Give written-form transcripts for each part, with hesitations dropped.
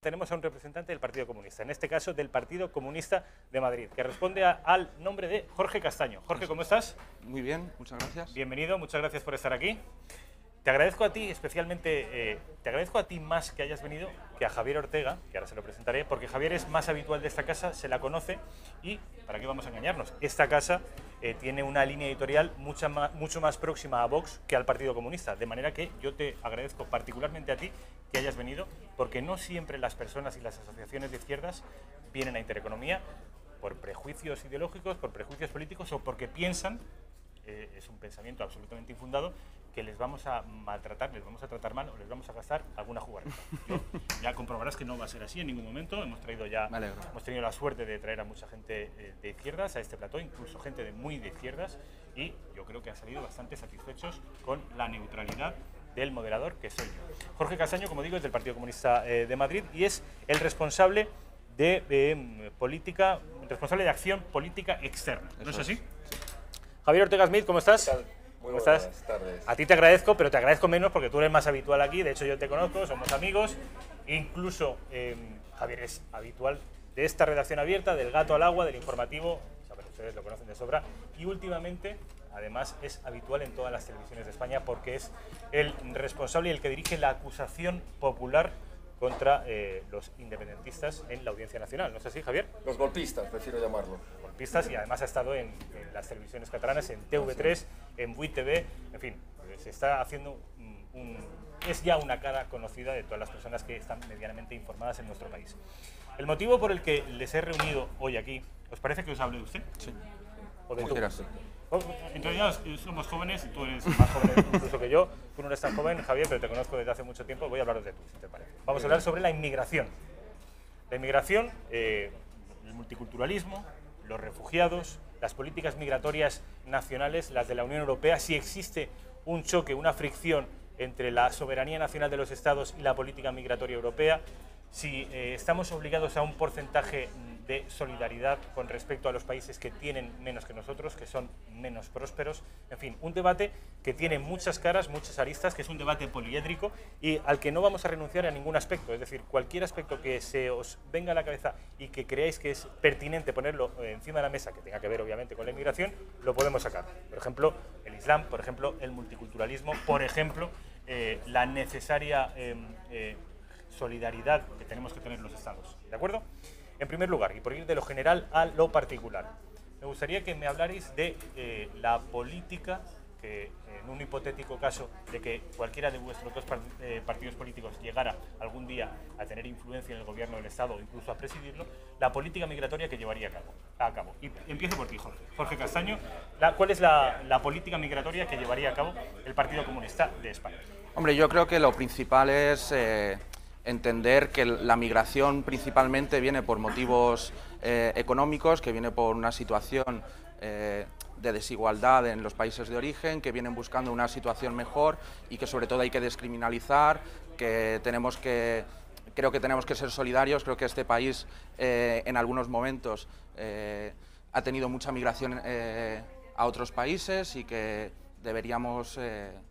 Tenemos a un representante del Partido Comunista, en este caso del Partido Comunista de Madrid, que responde al nombre de Jorge Castaño. Jorge, ¿cómo estás? Muy bien, muchas gracias. Bienvenido, muchas gracias por estar aquí. Te agradezco a ti especialmente, te agradezco a ti más que hayas venido que a Javier Ortega, que ahora se lo presentaré, porque Javier es más habitual de esta casa, se la conoce y, ¿para qué vamos a engañarnos? Esta casa tiene una línea editorial mucho más próxima a Vox que al Partido Comunista, de manera que yo te agradezco particularmente a ti que hayas venido, porque no siempre las personas y las asociaciones de izquierdas vienen a Intereconomía por prejuicios ideológicos, por prejuicios políticos o porque piensan, es un pensamiento absolutamente infundado, que les vamos a maltratar, les vamos a tratar mal o les vamos a gastar alguna jugarreta. Ya comprobarás que no va a ser así en ningún momento. Hemos tenido la suerte de traer a mucha gente de izquierdas a este plató, incluso gente de muy de izquierdas, y yo creo que han salido bastante satisfechos con la neutralidad del moderador, que soy yo. Jorge Castaño, como digo, es del Partido Comunista de Madrid y es el responsable de política, responsable de acción política externa. ¿No es así? Sí. Javier Ortega Smith, ¿cómo estás? ¿Qué tal? ¿Cómo estás? Buenas tardes. A ti te agradezco, pero te agradezco menos porque tú eres más habitual aquí. De hecho, yo te conozco, somos amigos. Incluso Javier es habitual de esta redacción abierta, del Gato al Agua, del informativo. Ustedes lo conocen de sobra. Y últimamente, además, es habitual en todas las televisiones de España porque es el responsable y el que dirige la acusación popular contra los independentistas en la Audiencia Nacional. ¿No es así, Javier? Los golpistas, prefiero llamarlo. Golpistas, y además ha estado en las televisiones catalanas, en TV3, en Buit TV, en fin, se está haciendo es ya una cara conocida de todas las personas que están medianamente informadas en nuestro país. El motivo por el que les he reunido hoy aquí, ¿os parece que os hable de usted? Sí. ¿O de Como tú? quieras. Entonces ya somos jóvenes, tú eres más joven incluso que yo, tú no eres tan joven, Javier, pero te conozco desde hace mucho tiempo, voy a hablaros de tú, si te parece. Vamos a hablar sobre la inmigración. La inmigración, el multiculturalismo, los refugiados, las políticas migratorias nacionales, las de la Unión Europea, si existe un choque, una fricción entre la soberanía nacional de los Estados y la política migratoria europea, si estamos obligados a un porcentaje de solidaridad con respecto a los países que tienen menos que nosotros, que son menos prósperos. En fin, un debate que tiene muchas caras, muchas aristas, que es un debate poliédrico y al que no vamos a renunciar a ningún aspecto. Es decir, cualquier aspecto que se os venga a la cabeza y que creáis que es pertinente ponerlo encima de la mesa, que tenga que ver obviamente con la inmigración, lo podemos sacar. Por ejemplo, el Islam, por ejemplo, el multiculturalismo, por ejemplo, la necesaria solidaridad que tenemos que tener los Estados. ¿De acuerdo? En primer lugar, y por ir de lo general a lo particular, me gustaría que me hablarais de la política que, en un hipotético caso de que cualquiera de vuestros dos partidos políticos llegara algún día a tener influencia en el gobierno del Estado o incluso a presidirlo, la política migratoria que llevaría a cabo. Y empiezo por ti, Jorge. Jorge Castaño, ¿cuál es la política migratoria que llevaría a cabo el Partido Comunista de España? Hombre, yo creo que lo principal es entender que la migración principalmente viene por motivos económicos, que viene por una situación de desigualdad en los países de origen, que vienen buscando una situación mejor y que sobre todo hay que descriminalizar, que creo que tenemos que ser solidarios. Creo que este país en algunos momentos ha tenido mucha migración a otros países y que deberíamos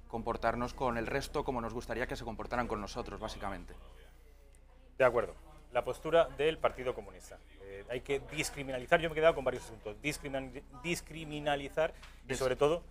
comportarnos con el resto como nos gustaría que se comportaran con nosotros, básicamente. De acuerdo. La postura del Partido Comunista. Hay que descriminalizar, yo me he quedado con varios asuntos, descriminalizar y sobre todo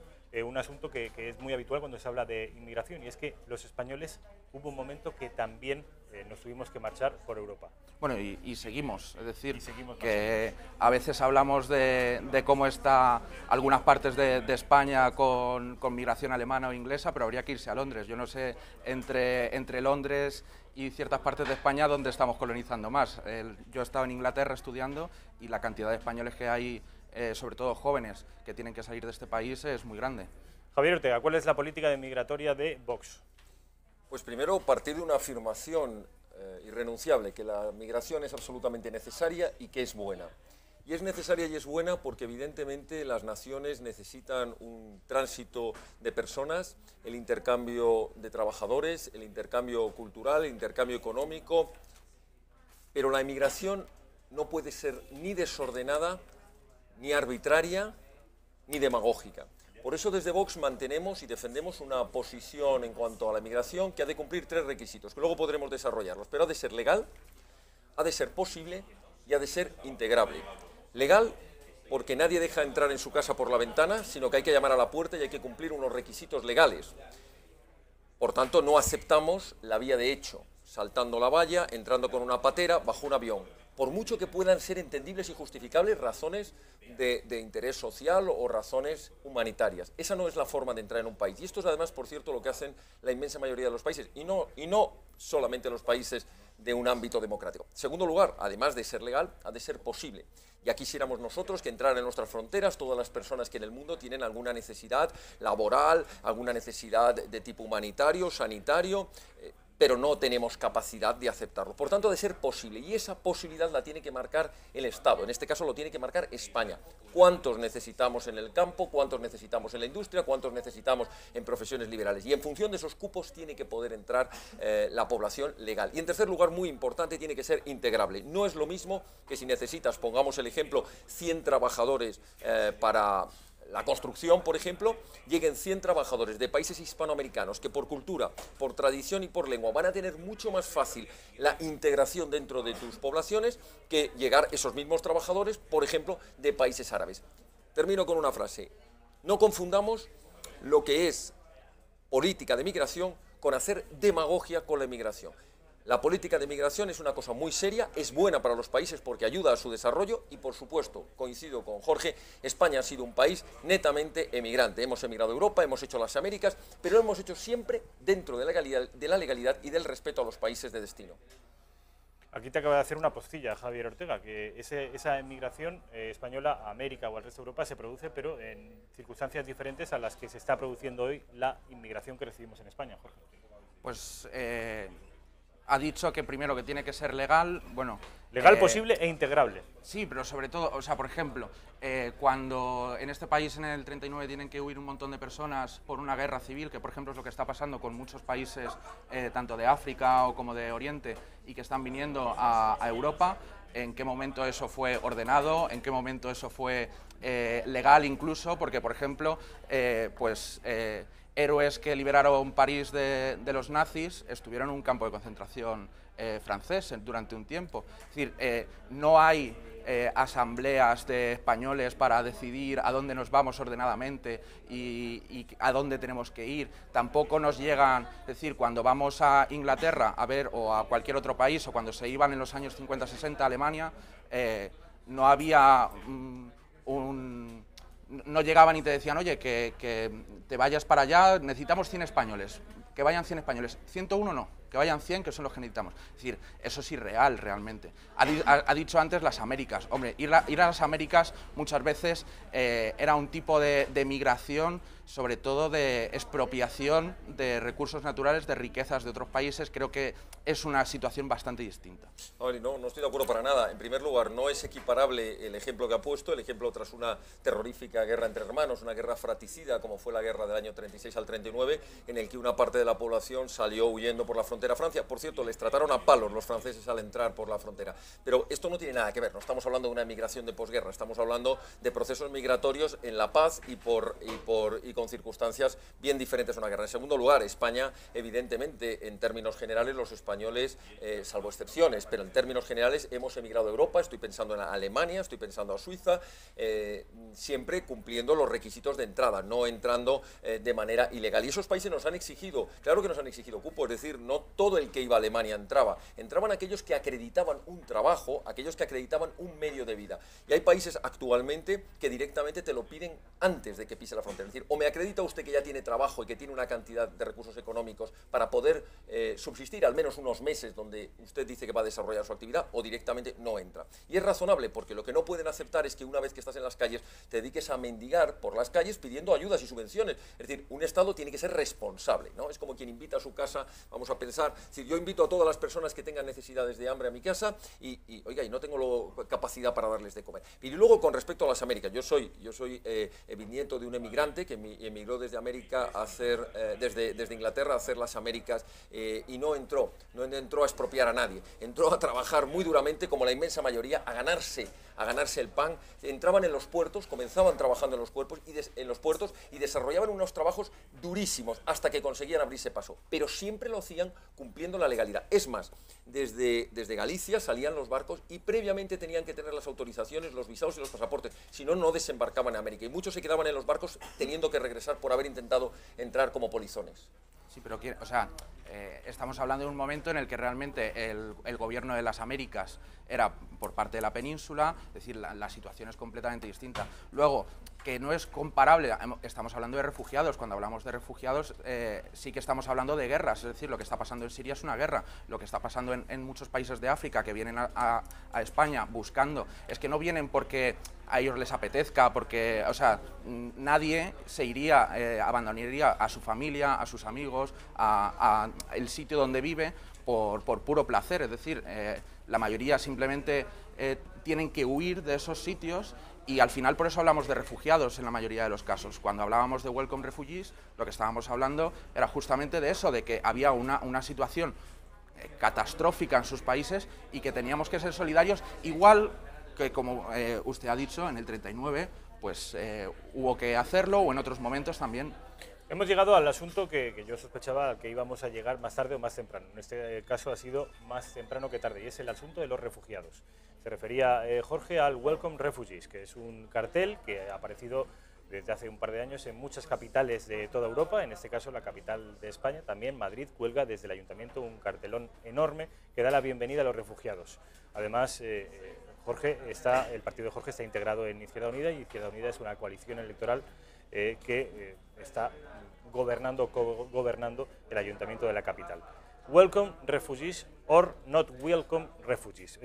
un asunto que es muy habitual cuando se habla de inmigración, y es que los españoles hubo un momento que también nos tuvimos que marchar por Europa. Bueno, y seguimos, es decir, seguimos que a veces hablamos de cómo está algunas partes de España con migración alemana o inglesa, pero habría que irse a Londres. Yo no sé entre Londres y ciertas partes de España dónde estamos colonizando más. Yo he estado en Inglaterra estudiando y la cantidad de españoles que hay, sobre todo jóvenes, que tienen que salir de este país es muy grande. Javier Ortega, ¿cuál es la política migratoria de Vox? Pues primero, partir de una afirmación irrenunciable, que la migración es absolutamente necesaria y que es buena. Y es necesaria y es buena porque evidentemente las naciones necesitan un tránsito de personas, el intercambio de trabajadores, el intercambio cultural, el intercambio económico, pero la inmigración no puede ser ni desordenada, ni arbitraria, ni demagógica. Por eso desde Vox mantenemos y defendemos una posición en cuanto a la inmigración que ha de cumplir 3 requisitos, que luego podremos desarrollarlos, pero ha de ser legal, ha de ser posible y ha de ser integrable. Legal, porque nadie deja entrar en su casa por la ventana, sino que hay que llamar a la puerta y hay que cumplir unos requisitos legales. Por tanto, no aceptamos la vía de hecho, saltando la valla, entrando con una patera, bajo un avión. Por mucho que puedan ser entendibles y justificables razones de interés social o razones humanitarias. Esa no es la forma de entrar en un país. Y esto es además, por cierto, lo que hacen la inmensa mayoría de los países, y no solamente los países de un ámbito democrático. En segundo lugar, además de ser legal, ha de ser posible. Ya quisiéramos nosotros que entraran en nuestras fronteras todas las personas que en el mundo tienen alguna necesidad laboral, alguna necesidad de tipo humanitario, sanitario, pero no tenemos capacidad de aceptarlo. Por tanto, ha de ser posible, y esa posibilidad la tiene que marcar el Estado, en este caso lo tiene que marcar España. ¿Cuántos necesitamos en el campo? ¿Cuántos necesitamos en la industria? ¿Cuántos necesitamos en profesiones liberales? Y en función de esos cupos tiene que poder entrar la población legal. Y en tercer lugar, muy importante, tiene que ser integrable. No es lo mismo que si necesitas, pongamos el ejemplo, 100 trabajadores para la construcción, por ejemplo, lleguen 100 trabajadores de países hispanoamericanos que por cultura, por tradición y por lengua van a tener mucho más fácil la integración dentro de tus poblaciones que llegar esos mismos trabajadores, por ejemplo, de países árabes. Termino con una frase. No confundamos lo que es política de migración con hacer demagogia con la inmigración. La política de migración es una cosa muy seria, es buena para los países porque ayuda a su desarrollo y, por supuesto, coincido con Jorge, España ha sido un país netamente emigrante. Hemos emigrado a Europa, hemos hecho las Américas, pero lo hemos hecho siempre dentro de la legalidad y del respeto a los países de destino. Aquí te acaba de hacer una postilla, Javier Ortega, que esa emigración española a América o al resto de Europa se produce, pero en circunstancias diferentes a las que se está produciendo hoy la inmigración que recibimos en España, Jorge. Pues ha dicho que primero que tiene que ser legal, bueno... Legal, posible e integrable. Sí, pero sobre todo, o sea, por ejemplo, cuando en este país en el 39 tienen que huir un montón de personas por una guerra civil, que por ejemplo es lo que está pasando con muchos países, tanto de África o como de Oriente, y que están viniendo a Europa, ¿en qué momento eso fue ordenado? ¿En qué momento eso fue legal incluso? Porque, por ejemplo, héroes que liberaron París de los nazis estuvieron en un campo de concentración francés durante un tiempo. Es decir, no hay asambleas de españoles para decidir a dónde nos vamos ordenadamente y a dónde tenemos que ir. Tampoco nos llegan, es decir, cuando vamos a Inglaterra a ver, o a cualquier otro país, o cuando se iban en los años 50-60 a Alemania, no había no llegaban y te decían, oye, que te vayas para allá, necesitamos 100 españoles, que vayan 100 españoles, 101 no, que vayan 100, que son los que necesitamos. Es decir, eso es irreal realmente. Ha dicho antes las Américas. Hombre, ir a las Américas muchas veces era un tipo de migración, sobre todo de expropiación de recursos naturales, de riquezas de otros países. Creo que es una situación bastante distinta. No estoy de acuerdo para nada. En primer lugar, no es equiparable el ejemplo que ha puesto, el ejemplo tras una terrorífica guerra entre hermanos, una guerra fratricida como fue la guerra del año 36 al 39, en el que una parte de la población salió huyendo por la frontera a Francia. Por cierto, les trataron a palos los franceses al entrar por la frontera. Pero esto no tiene nada que ver, no estamos hablando de una migración de posguerra, estamos hablando de procesos migratorios en la paz y con circunstancias bien diferentes a una guerra. En segundo lugar, España, evidentemente, en términos generales, los españoles, salvo excepciones, pero en términos generales hemos emigrado a Europa, estoy pensando en Alemania, estoy pensando a Suiza, siempre cumpliendo los requisitos de entrada, no entrando de manera ilegal. Y esos países nos han exigido, claro que nos han exigido cupo, es decir, no todo el que iba a Alemania entraban aquellos que acreditaban un trabajo, aquellos que acreditaban un medio de vida. Y hay países actualmente que directamente te lo piden antes de que pise la frontera, es decir, o me acredita usted que ya tiene trabajo y que tiene una cantidad de recursos económicos para poder subsistir al menos unos meses donde usted dice que va a desarrollar su actividad, o directamente no entra. Y es razonable, porque lo que no pueden aceptar es que una vez que estás en las calles te dediques a mendigar por las calles pidiendo ayudas y subvenciones. Es decir, un Estado tiene que ser responsable, ¿no? Es como quien invita a su casa, vamos a pensar, si yo invito a todas las personas que tengan necesidades de hambre a mi casa oiga, y no tengo capacidad para darles de comer. Y luego, con respecto a las Américas, yo soy bisnieto de un emigrante que emigró desde América a hacer, desde Inglaterra a hacer las Américas, y no entró a expropiar a nadie, entró a trabajar muy duramente, como la inmensa mayoría, a a ganarse el pan, entraban en los puertos, comenzaban trabajando en los puertos y desarrollaban unos trabajos durísimos hasta que conseguían abrirse paso, pero siempre lo hacían cumpliendo la legalidad. Es más, desde Galicia salían los barcos y previamente tenían que tener las autorizaciones, los visados y los pasaportes, si no, no desembarcaban en América, y muchos se quedaban en los barcos teniendo que regresar por haber intentado entrar como polizones. Sí, pero o sea, estamos hablando de un momento en el que realmente el gobierno de las Américas era por parte de la península, es decir, la situación es completamente distinta. Luego, que no es comparable, estamos hablando de refugiados, cuando hablamos de refugiados sí que estamos hablando de guerras, es decir, lo que está pasando en Siria es una guerra, lo que está pasando en muchos países de África que vienen a España buscando, es que no vienen porque a ellos les apetezca, porque, o sea, nadie se iría, abandonaría a su familia, a sus amigos, a el sitio donde vive por puro placer, es decir, la mayoría simplemente tienen que huir de esos sitios. Y al final por eso hablamos de refugiados en la mayoría de los casos. Cuando hablábamos de Welcome Refugees, lo que estábamos hablando era justamente de eso, de que había una situación catastrófica en sus países y que teníamos que ser solidarios, igual que como usted ha dicho, en el 39 pues hubo que hacerlo, o en otros momentos también. Hemos llegado al asunto que yo sospechaba que íbamos a llegar más tarde o más temprano. En este caso ha sido más temprano que tarde, y es el asunto de los refugiados. Se refería Jorge al Welcome Refugees, que es un cartel que ha aparecido desde hace un par de años en muchas capitales de toda Europa, en este caso la capital de España, también Madrid, cuelga desde el ayuntamiento un cartelón enorme que da la bienvenida a los refugiados. Además, el partido de Jorge está integrado en Izquierda Unida, y Izquierda Unida es una coalición electoral que está gobernando el ayuntamiento de la capital. Welcome refugees or not welcome refugees.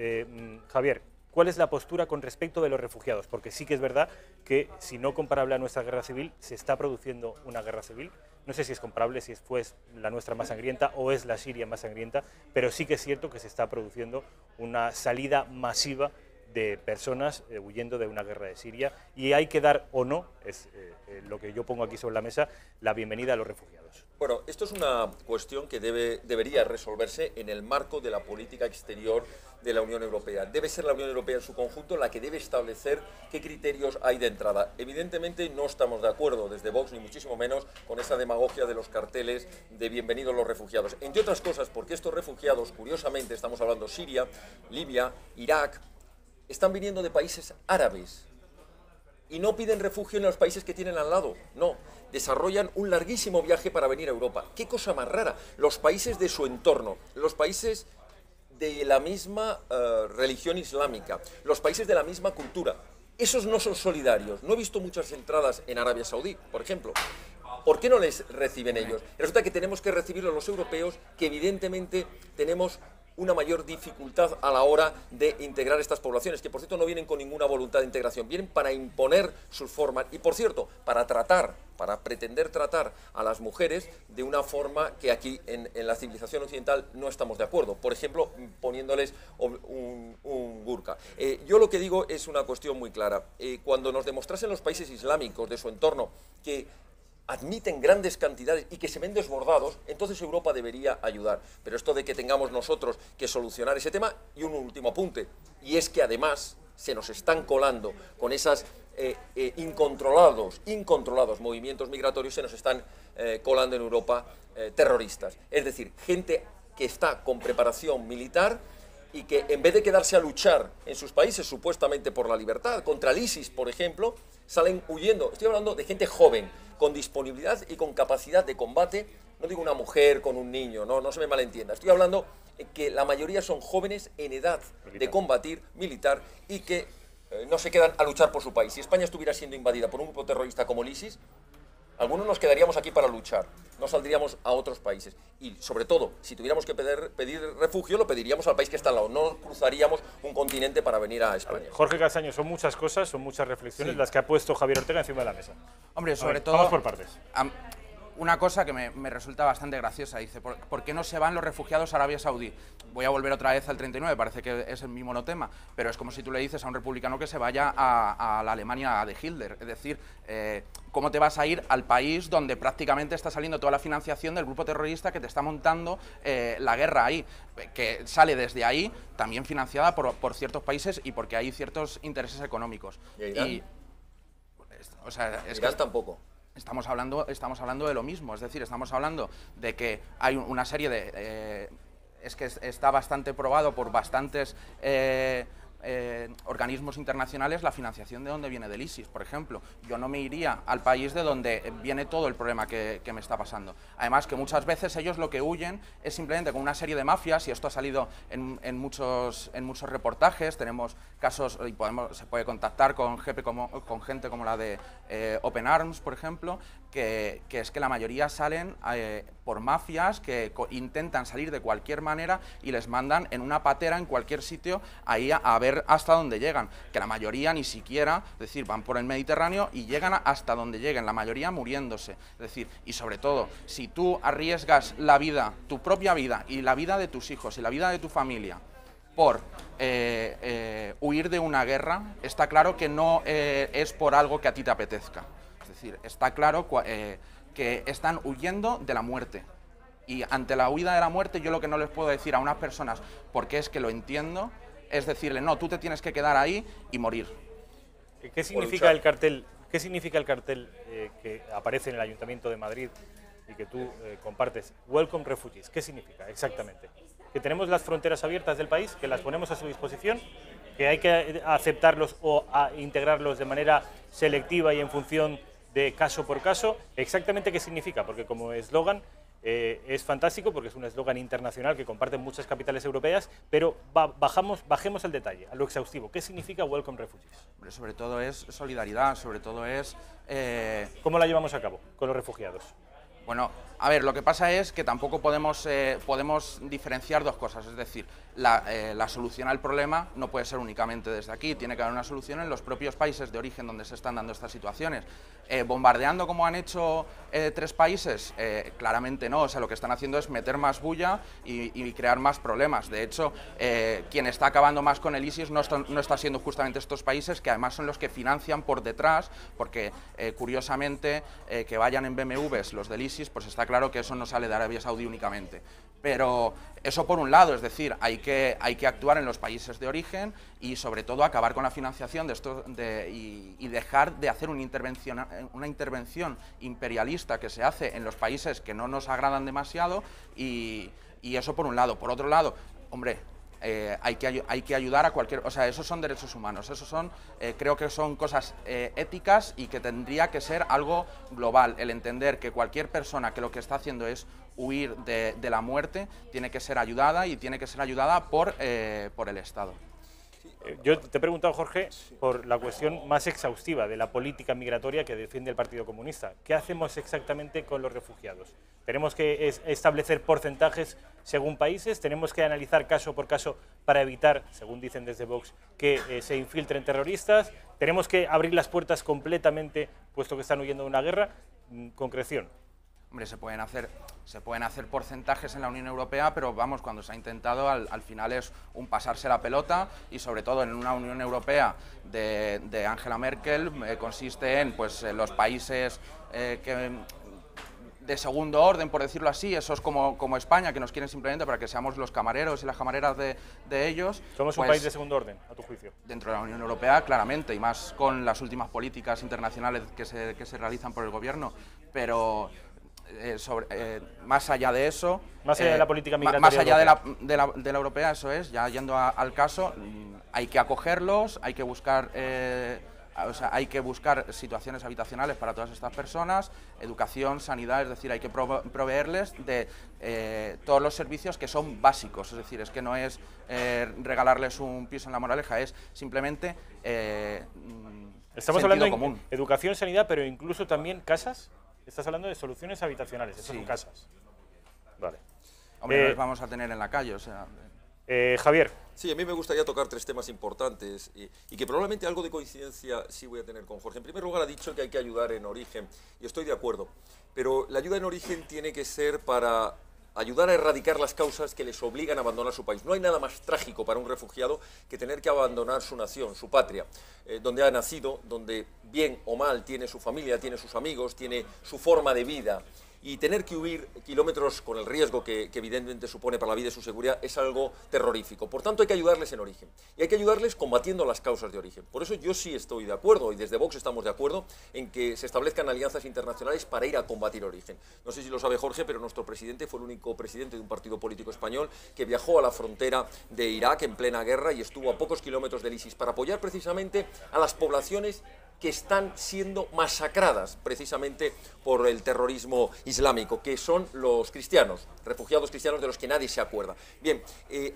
Javier, ¿cuál es la postura con respecto de los refugiados? Porque sí que es verdad que, si no comparable a nuestra guerra civil, se está produciendo una guerra civil. No sé si es comparable, si fue la nuestra más sangrienta o es la Siria más sangrienta, pero sí que es cierto que se está produciendo una salida masiva de personas huyendo de una guerra de Siria, y hay que dar o no, es lo que yo pongo aquí sobre la mesa, la bienvenida a los refugiados. Bueno, esto es una cuestión que debería resolverse en el marco de la política exterior de la Unión Europea. Debe ser la Unión Europea en su conjunto la que debe establecer qué criterios hay de entrada. Evidentemente no estamos de acuerdo desde Vox, ni muchísimo menos, con esa demagogia de los carteles de bienvenidos los refugiados. Entre otras cosas porque estos refugiados, curiosamente, estamos hablando Siria, Libia, Irak, están viniendo de países árabes y no piden refugio en los países que tienen al lado, no, desarrollan un larguísimo viaje para venir a Europa. ¡Qué cosa más rara! Los países de su entorno, los países de la misma religión islámica, los países de la misma cultura, esos no son solidarios. No he visto muchas entradas en Arabia Saudí, por ejemplo. ¿Por qué no les reciben ellos? Resulta que tenemos que recibirlos los europeos, que evidentemente tenemos una mayor dificultad a la hora de integrar estas poblaciones, que por cierto no vienen con ninguna voluntad de integración, vienen para imponer sus formas y, por cierto, para pretender tratar a las mujeres de una forma que aquí en la civilización occidental no estamos de acuerdo, por ejemplo, poniéndoles un burka. Yo lo que digo es una cuestión muy clara. Cuando nos demostrasen los países islámicos de su entorno que admiten grandes cantidades y que se ven desbordados, entonces Europa debería ayudar. Pero esto de que tengamos nosotros que solucionar ese tema, y un último apunte, y es que además se nos están colando con esas incontrolados movimientos migratorios, se nos están colando en Europa terroristas. Es decir, gente que está con preparación militar y que en vez de quedarse a luchar en sus países supuestamente por la libertad, contra el ISIS, por ejemplo, salen huyendo. Estoy hablando de gente joven, con disponibilidad y con capacidad de combate. No digo una mujer con un niño, no se me malentienda. Estoy hablando que la mayoría son jóvenes en edad de combatir, militar, y que no se quedan a luchar por su país. Si España estuviera siendo invadida por un grupo terrorista como el ISIS, algunos nos quedaríamos aquí para luchar, no saldríamos a otros países. Y sobre todo, si tuviéramos que pedir refugio, lo pediríamos al país que está al lado, no cruzaríamos un continente para venir a España. Jorge Castaño, son muchas cosas, son muchas reflexiones las que ha puesto Javier Ortega encima de la mesa. Hombre, sobre todo, vamos por partes. una cosa que me resulta bastante graciosa, dice, ¿por qué no se van los refugiados a Arabia Saudí? Voy a volver otra vez al 39, parece que es el mismo monotema, pero es como si tú le dices a un republicano que se vaya a la Alemania de Hitler, es decir, ¿cómo te vas a ir al país donde prácticamente está saliendo toda la financiación del grupo terrorista que te está montando la guerra ahí, que sale desde ahí, también financiada por ciertos países y porque hay ciertos intereses económicos? ¿Y Irán? O sea, es Irán que tampoco. Estamos hablando de lo mismo, es decir, estamos hablando de que hay una serie de... es que está bastante probado por bastantes organismos internacionales la financiación de dónde viene del ISIS, por ejemplo. Yo no me iría al país de donde viene todo el problema que me está pasando. Además, que muchas veces ellos lo que huyen es simplemente con una serie de mafias, y esto ha salido en muchos reportajes. Tenemos casos, y se puede contactar con gente como la de Open Arms, por ejemplo, que es que la mayoría salen por mafias que intentan salir de cualquier manera y les mandan en una patera en cualquier sitio ahí a ver hasta dónde llegan, que la mayoría ni siquiera, es decir, van por el Mediterráneo y llegan hasta donde lleguen, la mayoría muriéndose. Es decir, y sobre todo, si tú arriesgas la vida, tu propia vida y la vida de tus hijos y la vida de tu familia por huir de una guerra, está claro que no es por algo que a ti te apetezca. Es decir, está claro que están huyendo de la muerte. Y ante la huida de la muerte, yo lo que no les puedo decir a unas personas, porque es que lo entiendo, es decirle, no, tú te tienes que quedar ahí y morir. ¿Qué significa el cartel? ¿Qué significa el cartel que aparece en el Ayuntamiento de Madrid y que tú compartes? Welcome Refugees. ¿Qué significa exactamente? ¿Que tenemos las fronteras abiertas del país, que las ponemos a su disposición, que hay que aceptarlos o integrarlos de manera selectiva y en función de caso por caso? ¿Exactamente qué significa? Porque como eslogan es fantástico, porque es un eslogan internacional que comparten muchas capitales europeas, pero bajemos al detalle, a lo exhaustivo. ¿Qué significa Welcome Refugees? Sobre todo es solidaridad, sobre todo es... ¿Cómo la llevamos a cabo con los refugiados? Bueno, a ver, lo que pasa es que tampoco podemos diferenciar dos cosas, es decir, la solución al problema no puede ser únicamente desde aquí, tiene que haber una solución en los propios países de origen donde se están dando estas situaciones. ¿Bombardeando como han hecho 3 países? Claramente no, o sea, lo que están haciendo es meter más bulla y crear más problemas. De hecho, quien está acabando más con el ISIS no está siendo justamente estos países, que además son los que financian por detrás, porque curiosamente que vayan en BMWs los del ISIS, pues está claro que eso no sale de Arabia Saudí únicamente. Pero eso por un lado, es decir, hay que actuar en los países de origen y sobre todo acabar con la financiación de esto y dejar de hacer una intervención imperialista que se hace en los países que no nos agradan demasiado, y eso por un lado. Por otro lado, hombre, hay que ayudar a cualquier... O sea, esos son derechos humanos, esos son, creo que son cosas éticas y que tendría que ser algo global. El entender que cualquier persona que lo que está haciendo es huir de la muerte tiene que ser ayudada, y tiene que ser ayudada por el Estado. Yo te he preguntado, Jorge, por la cuestión más exhaustiva de la política migratoria que defiende el Partido Comunista. ¿Qué hacemos exactamente con los refugiados? ¿Tenemos que establecer porcentajes según países? ¿Tenemos que analizar caso por caso para evitar, según dicen desde Vox, que se infiltren terroristas? ¿Tenemos que abrir las puertas completamente, puesto que están huyendo de una guerra? Concreción. Hombre, se pueden hacer porcentajes en la Unión Europea, pero vamos, cuando se ha intentado, al final es un pasarse la pelota, y sobre todo en una Unión Europea de Angela Merkel consiste en los países de segundo orden, por decirlo así, esos como España, que nos quieren simplemente para que seamos los camareros y las camareras de ellos. ¿Somos un país de segundo orden, a tu juicio? Dentro de la Unión Europea, claramente, y más con las últimas políticas internacionales que se realizan por el gobierno, pero... más allá de eso, más allá de la política migratoria, más allá de la europea, eso es, ya yendo al caso, hay que acogerlos, hay que buscar hay que buscar situaciones habitacionales para todas estas personas, educación, sanidad, es decir, hay que proveerles de todos los servicios que son básicos, es decir, es que no es regalarles un piso en La Moraleja, es simplemente estamos hablando de educación, sanidad, pero incluso también casas. Estás hablando de soluciones habitacionales, esas son casas. Vale. Hombre, no les vamos a tener en la calle, o sea... Javier, Sí, a mí me gustaría tocar tres temas importantes y que probablemente algo de coincidencia sí voy a tener con Jorge. En primer lugar, ha dicho que hay que ayudar en origen, y estoy de acuerdo, pero la ayuda en origen tiene que ser para ayudar a erradicar las causas que les obligan a abandonar su país. No hay nada más trágico para un refugiado que tener que abandonar su nación, su patria, donde ha nacido, donde bien o mal tiene su familia, tiene sus amigos, tiene su forma de vida. Y tener que huir kilómetros con el riesgo que evidentemente supone para la vida y su seguridad es algo terrorífico. Por tanto, hay que ayudarles en origen. Y hay que ayudarles combatiendo las causas de origen. Por eso yo sí estoy de acuerdo, y desde Vox estamos de acuerdo, en que se establezcan alianzas internacionales para ir a combatir origen. No sé si lo sabe Jorge, pero nuestro presidente fue el único presidente de un partido político español que viajó a la frontera de Irak en plena guerra y estuvo a pocos kilómetros del ISIS para apoyar precisamente a las poblaciones que están siendo masacradas precisamente por el terrorismo islámico, que son los cristianos, refugiados cristianos de los que nadie se acuerda. Bien,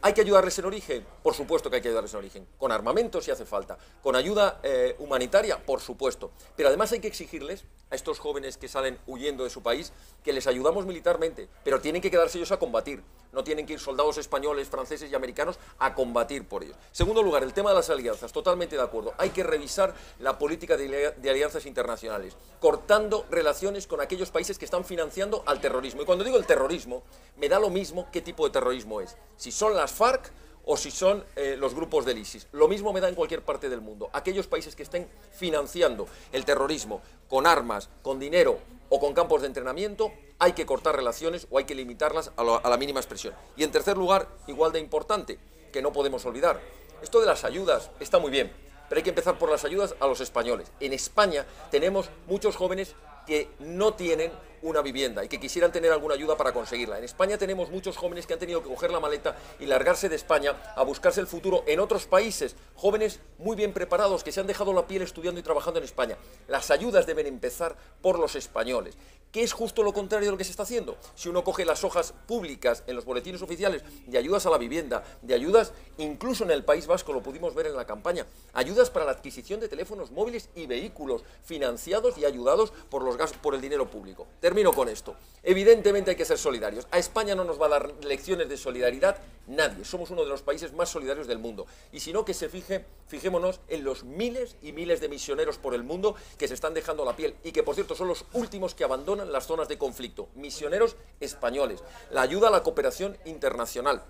¿hay que ayudarles en origen? Por supuesto que hay que ayudarles en origen, con armamento si hace falta, con ayuda humanitaria, por supuesto, pero además hay que exigirles a estos jóvenes que salen huyendo de su país que les ayudamos militarmente, pero tienen que quedarse ellos a combatir, no tienen que ir soldados españoles, franceses y americanos a combatir por ellos. Segundo lugar, el tema de las alianzas, totalmente de acuerdo, hay que revisar la política de alianzas internacionales, cortando relaciones con aquellos países que están financiando al terrorismo. Y cuando digo el terrorismo, me da lo mismo qué tipo de terrorismo es, si son las FARC o si son los grupos del ISIS. Lo mismo me da en cualquier parte del mundo. Aquellos países que estén financiando el terrorismo con armas, con dinero o con campos de entrenamiento, hay que cortar relaciones o hay que limitarlas a la mínima expresión. Y en tercer lugar, igual de importante, que no podemos olvidar, esto de las ayudas está muy bien, pero hay que empezar por las ayudas a los españoles. En España tenemos muchos jóvenes que no tienen una vivienda y que quisieran tener alguna ayuda para conseguirla. En España tenemos muchos jóvenes que han tenido que coger la maleta y largarse de España a buscarse el futuro en otros países, jóvenes muy bien preparados que se han dejado la piel estudiando y trabajando en España. Las ayudas deben empezar por los españoles, que es justo lo contrario de lo que se está haciendo. Si uno coge las hojas públicas en los boletines oficiales de ayudas a la vivienda, de ayudas incluso en el País Vasco, lo pudimos ver en la campaña, ayudas para la adquisición de teléfonos móviles y vehículos financiados y ayudados por el dinero público. Termino con esto. Evidentemente hay que ser solidarios. A España no nos va a dar lecciones de solidaridad nadie. Somos uno de los países más solidarios del mundo. Y si no, que se fijémonos en los miles y miles de misioneros por el mundo que se están dejando la piel y que, por cierto, son los últimos que abandonan las zonas de conflicto. Misioneros españoles. La ayuda a la cooperación internacional.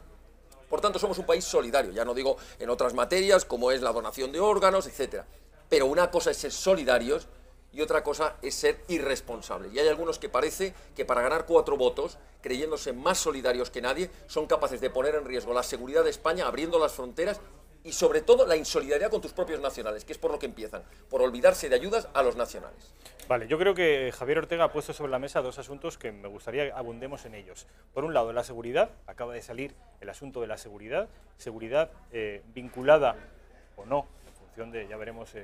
Por tanto, somos un país solidario. Ya no digo en otras materias como es la donación de órganos, etc. Pero una cosa es ser solidarios y otra cosa es ser irresponsables. Y hay algunos que parece que para ganar 4 votos, creyéndose más solidarios que nadie, son capaces de poner en riesgo la seguridad de España abriendo las fronteras y sobre todo la insolidaridad con tus propios nacionales, que es por lo que empiezan, por olvidarse de ayudas a los nacionales. Vale, yo creo que Javier Ortega ha puesto sobre la mesa 2 asuntos que me gustaría abundemos en ellos. Por un lado, la seguridad, acaba de salir el asunto de la seguridad vinculada o no, en función de, ya veremos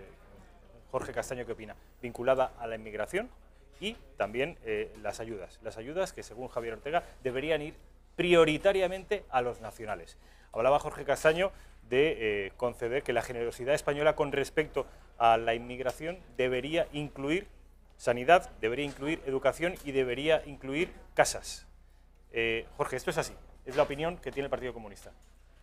Jorge Castaño qué opina, vinculada a la inmigración y también las ayudas que según Javier Ortega deberían ir prioritariamente a los nacionales. Hablaba Jorge Castaño de conceder que la generosidad española con respecto a la inmigración debería incluir sanidad, debería incluir educación y debería incluir casas. Jorge, esto es así, es la opinión que tiene el Partido Comunista.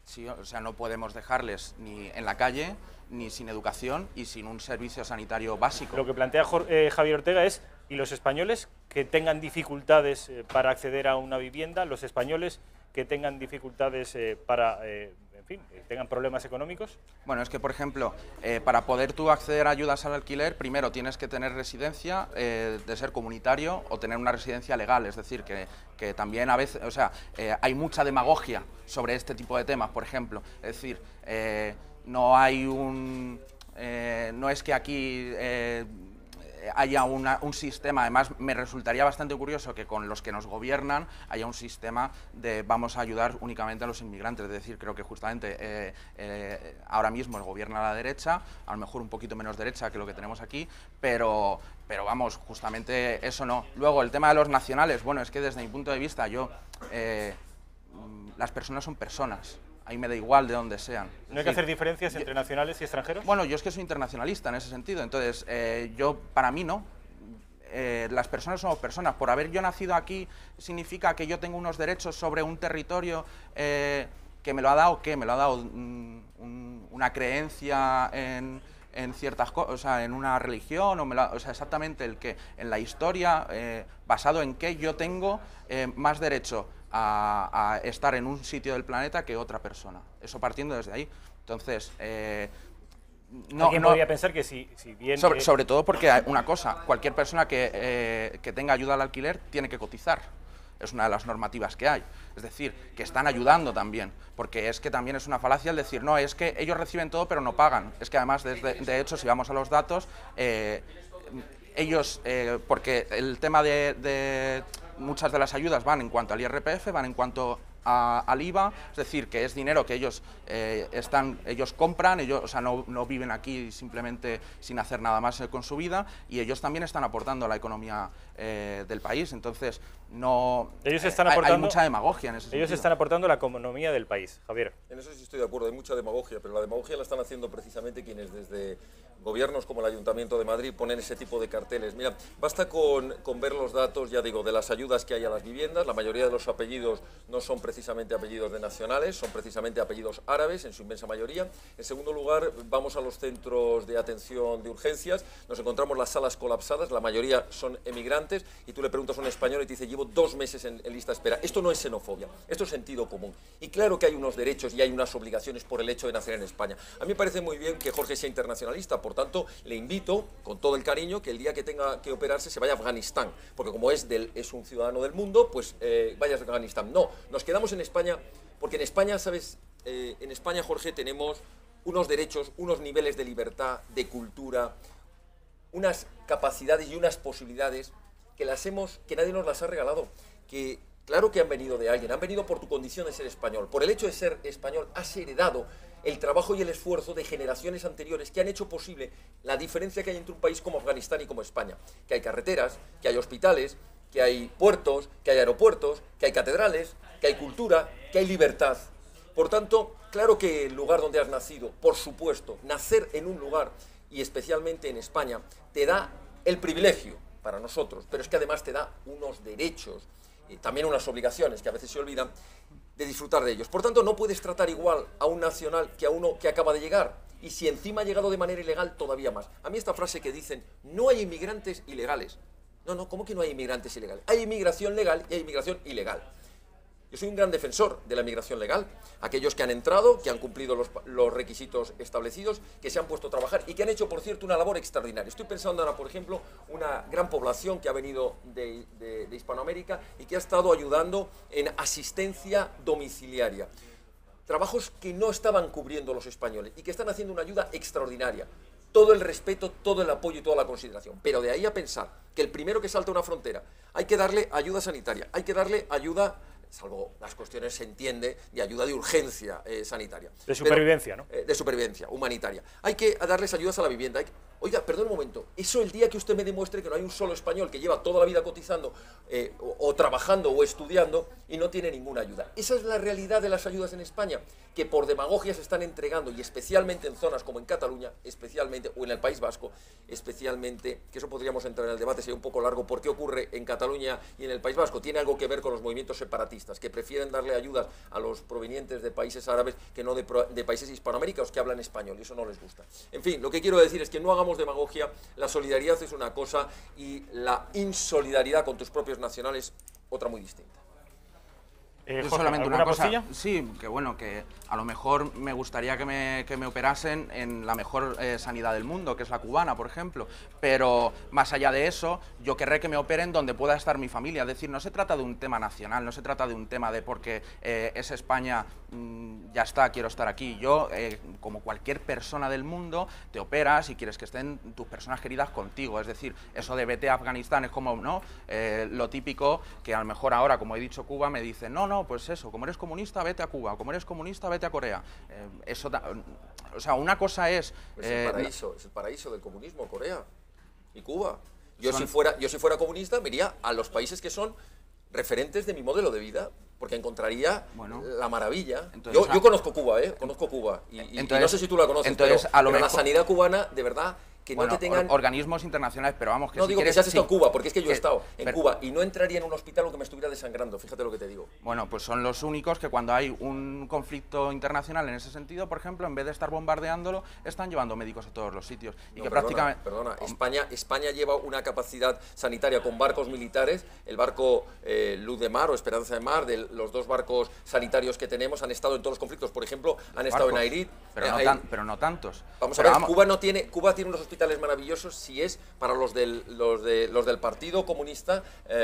Sí, o sea, no podemos dejarles ni en la calle, ni sin educación y sin un servicio sanitario básico. Lo que plantea Javier Ortega es, ¿y los españoles que tengan dificultades para acceder a una vivienda, los españoles que tengan dificultades en fin, tengan problemas económicos? Bueno, es que, por ejemplo, para poder tú acceder a ayudas al alquiler, primero tienes que tener residencia, de ser comunitario o tener una residencia legal, es decir, que también a veces, o sea, hay mucha demagogia sobre este tipo de temas, por ejemplo, es decir, no hay no es que aquí haya un sistema, además me resultaría bastante curioso que con los que nos gobiernan haya un sistema de vamos a ayudar únicamente a los inmigrantes, es decir, creo que justamente ahora mismo gobierna la derecha, a lo mejor un poquito menos derecha que lo que tenemos aquí, pero vamos, justamente eso no. Luego, el tema de los nacionales, bueno, es que desde mi punto de vista las personas son personas. Ahí me da igual de dónde sean. ¿No hay que hacer diferencias entre nacionales y extranjeros? Bueno, yo es que soy internacionalista en ese sentido, entonces para mí no. Las personas somos personas. Por haber yo nacido aquí significa que yo tengo unos derechos sobre un territorio ¿Qué me lo ha dado? ¿Qué? Me lo ha dado una creencia en ciertas cosas, o sea, en una religión, o sea, exactamente el que en la historia, basado en que yo tengo más derecho a estar en un sitio del planeta que otra persona. Eso partiendo desde ahí. Entonces, alguien podría pensar que si bien... Sobre todo porque hay una cosa, cualquier persona que tenga ayuda al alquiler tiene que cotizar. Es una de las normativas que hay. Es decir, que están ayudando también, porque es que también es una falacia el decir, no, es que ellos reciben todo pero no pagan. Es que además, de hecho, si vamos a los datos, ellos, porque el tema de muchas de las ayudas van en cuanto al IRPF, van en cuanto al IVA, es decir, que es dinero que ellos ellos compran, ellos, o sea, no viven aquí simplemente sin hacer nada más con su vida, y ellos también están aportando a la economía del país. Entonces, ellos están aportando, hay mucha demagogia en ese sentido. Ellos están aportando a la economía del país, Javier. En eso sí estoy de acuerdo, hay mucha demagogia, pero la demagogia la están haciendo precisamente quienes desde gobiernos como el Ayuntamiento de Madrid ponen ese tipo de carteles. Mira, basta con ver los datos, ya digo, de las ayudas que hay a las viviendas. La mayoría de los apellidos no son precisamente apellidos de nacionales, son precisamente apellidos árabes, en su inmensa mayoría. En segundo lugar, vamos a los centros de atención de urgencias, nos encontramos las salas colapsadas, la mayoría son emigrantes, y tú le preguntas a un español y te dice, llevo 2 meses en lista de espera. Esto no es xenofobia, esto es sentido común. Y claro que hay unos derechos y hay unas obligaciones por el hecho de nacer en España. A mí me parece muy bien que Jorge sea internacionalista, por tanto, le invito, con todo el cariño, que el día que tenga que operarse se vaya a Afganistán, porque como es un ciudadano del mundo, pues vaya a Afganistán. No, nos quedamos en España, porque en España, ¿sabes? En España, Jorge, tenemos unos derechos, unos niveles de libertad, de cultura, unas capacidades y unas posibilidades que nadie nos las ha regalado, que claro que han venido de alguien, han venido por tu condición de ser español, por el hecho de ser español has heredado el trabajo y el esfuerzo de generaciones anteriores que han hecho posible la diferencia que hay entre un país como Afganistán y como España, que hay carreteras, que hay hospitales, que hay puertos, que hay aeropuertos, que hay catedrales, que hay cultura, que hay libertad. Por tanto, claro que el lugar donde has nacido, por supuesto, nacer en un lugar, y especialmente en España, te da el privilegio para nosotros, pero es que además te da unos derechos y también unas obligaciones que a veces se olvidan de disfrutar de ellos. Por tanto, no puedes tratar igual a un nacional que a uno que acaba de llegar, y si encima ha llegado de manera ilegal, todavía más. A mí esta frase que dicen, no hay inmigrantes ilegales. No, ¿cómo que no hay inmigrantes ilegales? Hay inmigración legal y hay inmigración ilegal. Yo soy un gran defensor de la inmigración legal, aquellos que han entrado, que han cumplido los requisitos establecidos, que se han puesto a trabajar y que han hecho, por cierto, una labor extraordinaria. Estoy pensando ahora, por ejemplo, una gran población que ha venido de Hispanoamérica y que ha estado ayudando en asistencia domiciliaria. Trabajos que no estaban cubriendo los españoles y que están haciendo una ayuda extraordinaria. Todo el respeto, todo el apoyo y toda la consideración. Pero de ahí a pensar que el primero que salta una frontera hay que darle ayuda sanitaria, hay que darle ayuda, salvo las cuestiones, se entiende, de ayuda de urgencia sanitaria. De supervivencia, ¿no? De supervivencia, humanitaria. Hay que darles ayudas a la vivienda. Oiga, perdón un momento, eso el día que usted me demuestre que no hay un solo español que lleva toda la vida cotizando o trabajando o estudiando y no tiene ninguna ayuda. Esa es la realidad de las ayudas en España, que por demagogia se están entregando, y especialmente en zonas como en Cataluña, especialmente, o en el País Vasco, especialmente, que eso podríamos entrar en el debate, sería un poco largo, ¿por qué ocurre en Cataluña y en el País Vasco? Tiene algo que ver con los movimientos separatistas, que prefieren darle ayudas a los provenientes de países árabes que no de países hispanoamericanos que hablan español, y eso no les gusta. En fin, lo que quiero decir es que no hagamos demagogia, la solidaridad es una cosa y la insolidaridad con tus propios nacionales otra muy distinta. Jorge, solamente una cosa, sí, que bueno, que a lo mejor me gustaría que me operasen en la mejor sanidad del mundo, que es la cubana, por ejemplo, pero más allá de eso, yo querré que me operen donde pueda estar mi familia. Es decir, no se trata de un tema nacional, no se trata de un tema de porque es España, ya está, quiero estar aquí. Yo, como cualquier persona del mundo, te operas y quieres que estén tus personas queridas contigo. Es decir, eso de vete a Afganistán es como, ¿no? Lo típico que a lo mejor ahora, como he dicho Cuba, me dicen, no, pues eso, como eres comunista, vete a Cuba, como eres comunista, vete a Corea. O sea, una cosa es... es el paraíso del comunismo, Corea y Cuba. Yo si fuera comunista, me iría a los países que son referentes de mi modelo de vida, porque encontraría la maravilla. Entonces, yo conozco Cuba, conozco Cuba, y no sé si tú la conoces, pero la sanidad cubana, de verdad, que bueno, no te tengan... organismos internacionales, pero vamos, que no si digo quieres, que seas estado en sí, Cuba, porque es que yo he estado en pero, Cuba y no entraría en un hospital aunque me estuviera desangrando, fíjate lo que te digo. Bueno, pues son los únicos que cuando hay un conflicto internacional en ese sentido, por ejemplo, en vez de estar bombardeándolo, están llevando médicos a todos los sitios. Y No, que perdona, prácticamente... perdona, España lleva una capacidad sanitaria con barcos militares, el barco Luz de Mar o Esperanza de Mar, de los dos barcos sanitarios que tenemos, han estado en todos los conflictos, por ejemplo, han estado en Airit. Pero no tantos. Vamos a ver, Cuba tiene unos hospitales maravillosos si es para los del Partido Comunista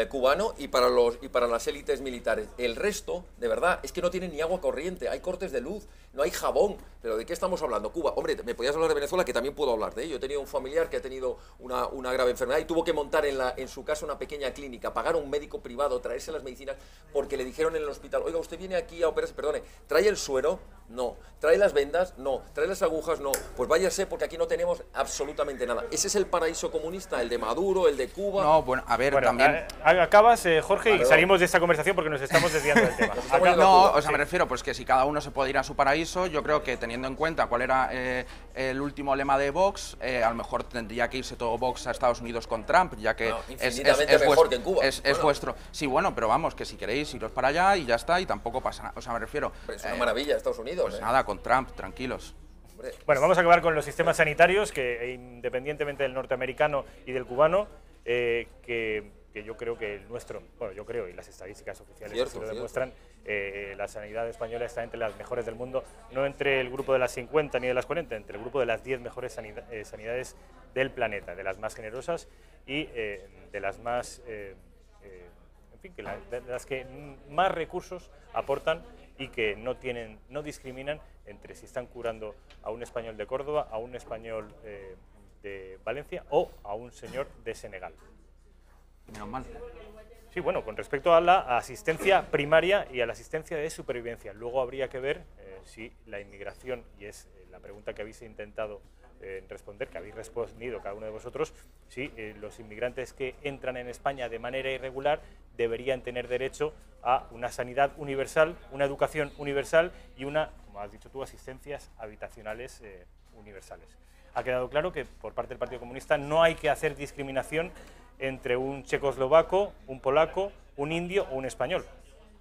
cubano y para las élites militares. El resto, de verdad, es que no tienen ni agua corriente, hay cortes de luz, no hay jabón. ¿Pero de qué estamos hablando? Cuba. Hombre, me podías hablar de Venezuela, que también puedo hablar de ello. He tenido un familiar que ha tenido una grave enfermedad y tuvo que montar en su casa una pequeña clínica, pagar a un médico privado, traerse las medicinas, porque le dijeron en el hospital, oiga, usted viene aquí a operarse, perdone, ¿trae el suero? No. ¿Trae las vendas? No. ¿Trae las agujas? No. Pues váyase, porque aquí no tenemos absolutamente nada. Ese es el paraíso comunista, el de Maduro, el de Cuba. No, bueno, a ver, también... Acabas, Jorge, y salimos de esta conversación porque nos estamos desviando del tema. No, o sea, me refiero, pues que si cada uno se puede ir a su paraíso, yo creo que teniendo en cuenta cuál era el último lema de Vox, a lo mejor tendría que irse todo Vox a Estados Unidos con Trump, ya que es mejor que en Cuba. Es vuestro... Sí, bueno, pero vamos, que si queréis iros para allá y ya está, y tampoco pasa nada. O sea, me refiero... Es una maravilla Estados Unidos. Pues nada, con Trump, tranquilos. Bueno, vamos a acabar con los sistemas sanitarios, que independientemente del norteamericano y del cubano, que yo creo que el nuestro, bueno, yo creo, y las estadísticas oficiales así lo demuestran, la sanidad española está entre las mejores del mundo, no entre el grupo de las 50 ni de las 40, entre el grupo de las 10 mejores sanidades del planeta, de las más generosas y de las más, en fin, de las que más recursos aportan y que no discriminan entre si están curando a un español de Córdoba, a un español de Valencia o a un señor de Senegal. Menos mal. Sí, bueno, con respecto a la asistencia primaria y a la asistencia de supervivencia. Luego habría que ver si la inmigración, y es la pregunta que habéis intentado responder, que habéis respondido cada uno de vosotros, si los inmigrantes que entran en España de manera irregular deberían tener derecho a una sanidad universal, una educación universal y una, como has dicho tú, asistencias habitacionales universales. Ha quedado claro que por parte del Partido Comunista no hay que hacer discriminación entre un checoslovaco, un polaco, un indio o un español.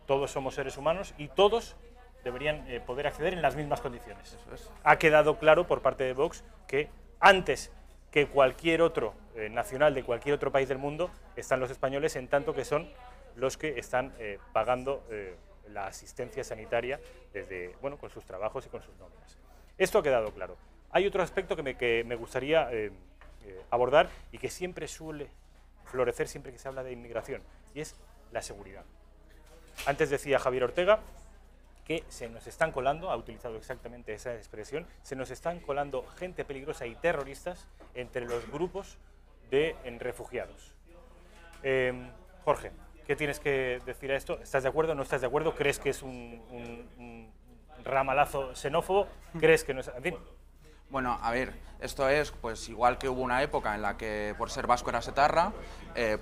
Todos somos seres humanos y todos deberían poder acceder en las mismas condiciones. Eso es. Ha quedado claro por parte de Vox que antes que cualquier otro nacional de cualquier otro país del mundo están los españoles, en tanto que son los que están pagando la asistencia sanitaria desde, bueno, con sus trabajos y con sus nóminas. Esto ha quedado claro. Hay otro aspecto que me gustaría abordar y que siempre suele florecer siempre que se habla de inmigración, y es la seguridad. Antes decía Javier Ortega que se nos están colando, ha utilizado exactamente esa expresión, se nos están colando gente peligrosa y terroristas entre los grupos de refugiados. Jorge, ¿qué tienes que decir a esto? ¿Estás de acuerdo? ¿No estás de acuerdo? ¿Crees que es un ramalazo xenófobo? ¿Crees que no es...? En fin. Bueno, a ver, esto es pues igual que hubo una época en la que por ser vasco eras etarra,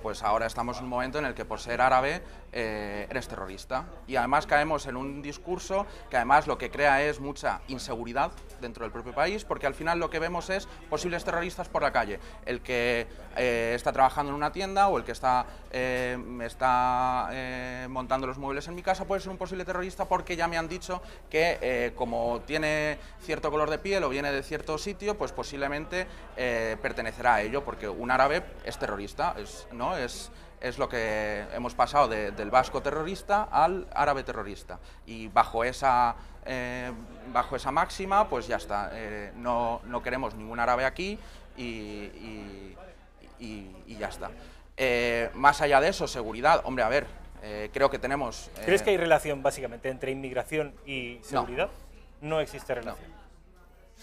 pues ahora estamos en un momento en el que por ser árabe eres terrorista. Y además caemos en un discurso que además lo que crea es mucha inseguridad dentro del propio país, porque al final lo que vemos es posibles terroristas por la calle. El que está trabajando en una tienda o el que está montando los muebles en mi casa puede ser un posible terrorista porque ya me han dicho que como tiene cierto color de piel o viene de cierto sitio, pues posiblemente pertenecerá a ello, porque un árabe es terrorista, es lo que hemos pasado del vasco terrorista al árabe terrorista, y bajo esa máxima, pues ya está, no queremos ningún árabe aquí y ya está. Más allá de eso, seguridad, hombre, a ver, creo que tenemos... ¿Crees que hay relación básicamente entre inmigración y seguridad? No existe relación. No.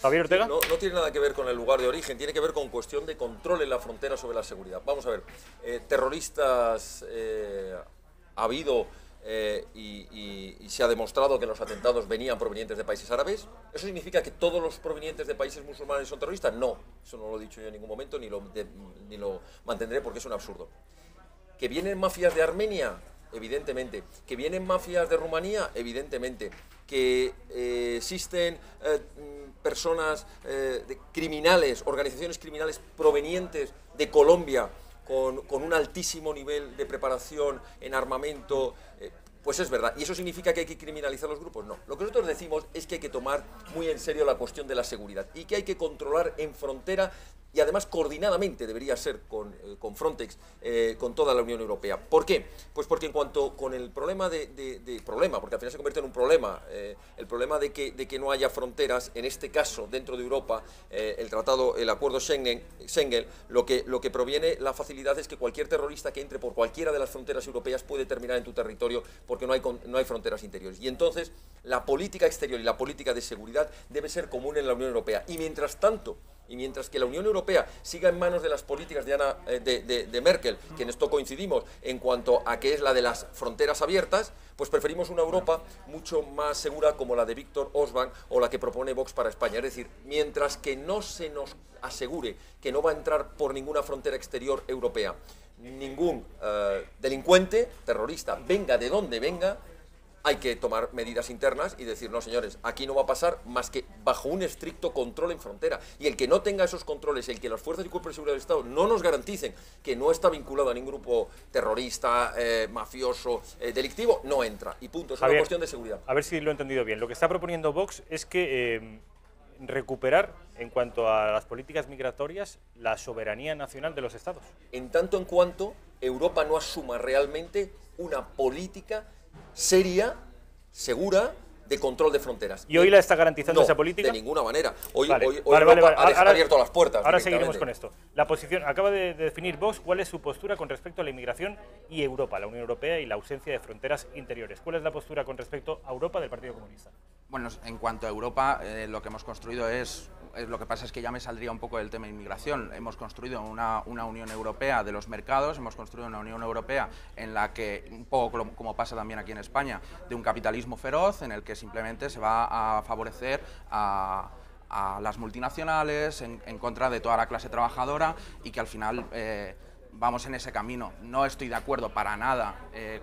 ¿Javier Ortega? No tiene nada que ver con el lugar de origen, tiene que ver con cuestión de control en la frontera sobre la seguridad. Vamos a ver, terroristas ha habido y se ha demostrado que los atentados venían provenientes de países árabes. ¿Eso significa que todos los provenientes de países musulmanes son terroristas? No, eso no lo he dicho yo en ningún momento, ni lo mantendré porque es un absurdo. ¿Que vienen mafias de Armenia? evidentemente. ¿Que vienen mafias de Rumanía? Evidentemente. ¿Que existen personas criminales, organizaciones criminales provenientes de Colombia con un altísimo nivel de preparación en armamento? Pues es verdad. ¿Y eso significa que hay que criminalizar los grupos? No. Lo que nosotros decimos es que hay que tomar muy en serio la cuestión de la seguridad y que hay que controlar en frontera y además coordinadamente debería ser con Frontex, con toda la Unión Europea. ¿Por qué? Pues porque en cuanto con el problema problema, porque al final se convierte en un problema, el problema de que no haya fronteras, en este caso dentro de Europa, el acuerdo Schengen, lo que proviene la facilidad es que cualquier terrorista que entre por cualquiera de las fronteras europeas puede terminar en tu territorio porque no hay fronteras interiores. Y entonces la política exterior y la política de seguridad debe ser común en la Unión Europea. Y mientras tanto, y mientras que la Unión Europea siga en manos de las políticas de Merkel, que en esto coincidimos en cuanto a que es la de las fronteras abiertas, pues preferimos una Europa mucho más segura como la de Viktor Orbán o la que propone Vox para España. Es decir, mientras que no se nos asegure que no va a entrar por ninguna frontera exterior europea ningún delincuente, terrorista, venga de donde venga, hay que tomar medidas internas y decir, no señores, aquí no va a pasar más que bajo un estricto control en frontera. Y el que no tenga esos controles, el que las fuerzas y cuerpos de seguridad del Estado no nos garanticen que no está vinculado a ningún grupo terrorista, mafioso, delictivo, no entra. Y punto, es una cuestión de seguridad. A ver si lo he entendido bien. Lo que está proponiendo Vox es que recuperar, en cuanto a las políticas migratorias, la soberanía nacional de los Estados. En tanto en cuanto Europa no asuma realmente una política seria, segura, de control de fronteras. ¿Y hoy la está garantizando esa política? De ninguna manera. Hoy vale, Europa ha abierto las puertas. Ahora seguiremos con esto. La posición, acaba de definir Vox cuál es su postura con respecto a la inmigración y Europa, la Unión Europea y la ausencia de fronteras interiores. ¿Cuál es la postura con respecto a Europa del Partido Comunista? Bueno, en cuanto a Europa, lo que hemos construido lo que pasa es que ya me saldría un poco del tema de inmigración. Hemos construido una Unión Europea de los mercados, hemos construido una Unión Europea en la que, un poco como pasa también aquí en España, de un capitalismo feroz en el que simplemente se va a favorecer a las multinacionales en contra de toda la clase trabajadora y que al final vamos en ese camino. No estoy de acuerdo para nada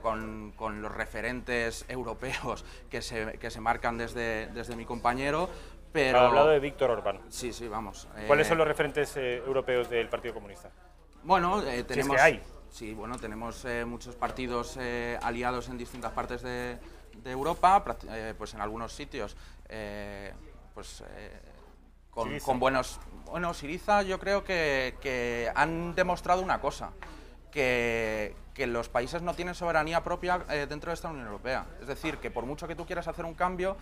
con los referentes europeos que se marcan desde mi compañero, pero... Ha hablado de Viktor Orbán. Sí, vamos. ¿Cuáles son los referentes europeos del Partido Comunista? Bueno, tenemos... Si es que hay. Sí, bueno, tenemos muchos partidos aliados en distintas partes de Europa, pues en algunos sitios, con buenos... Bueno, Syriza yo creo que han demostrado una cosa, que los países no tienen soberanía propia dentro de esta Unión Europea. Es decir, que por mucho que tú quieras hacer un cambio,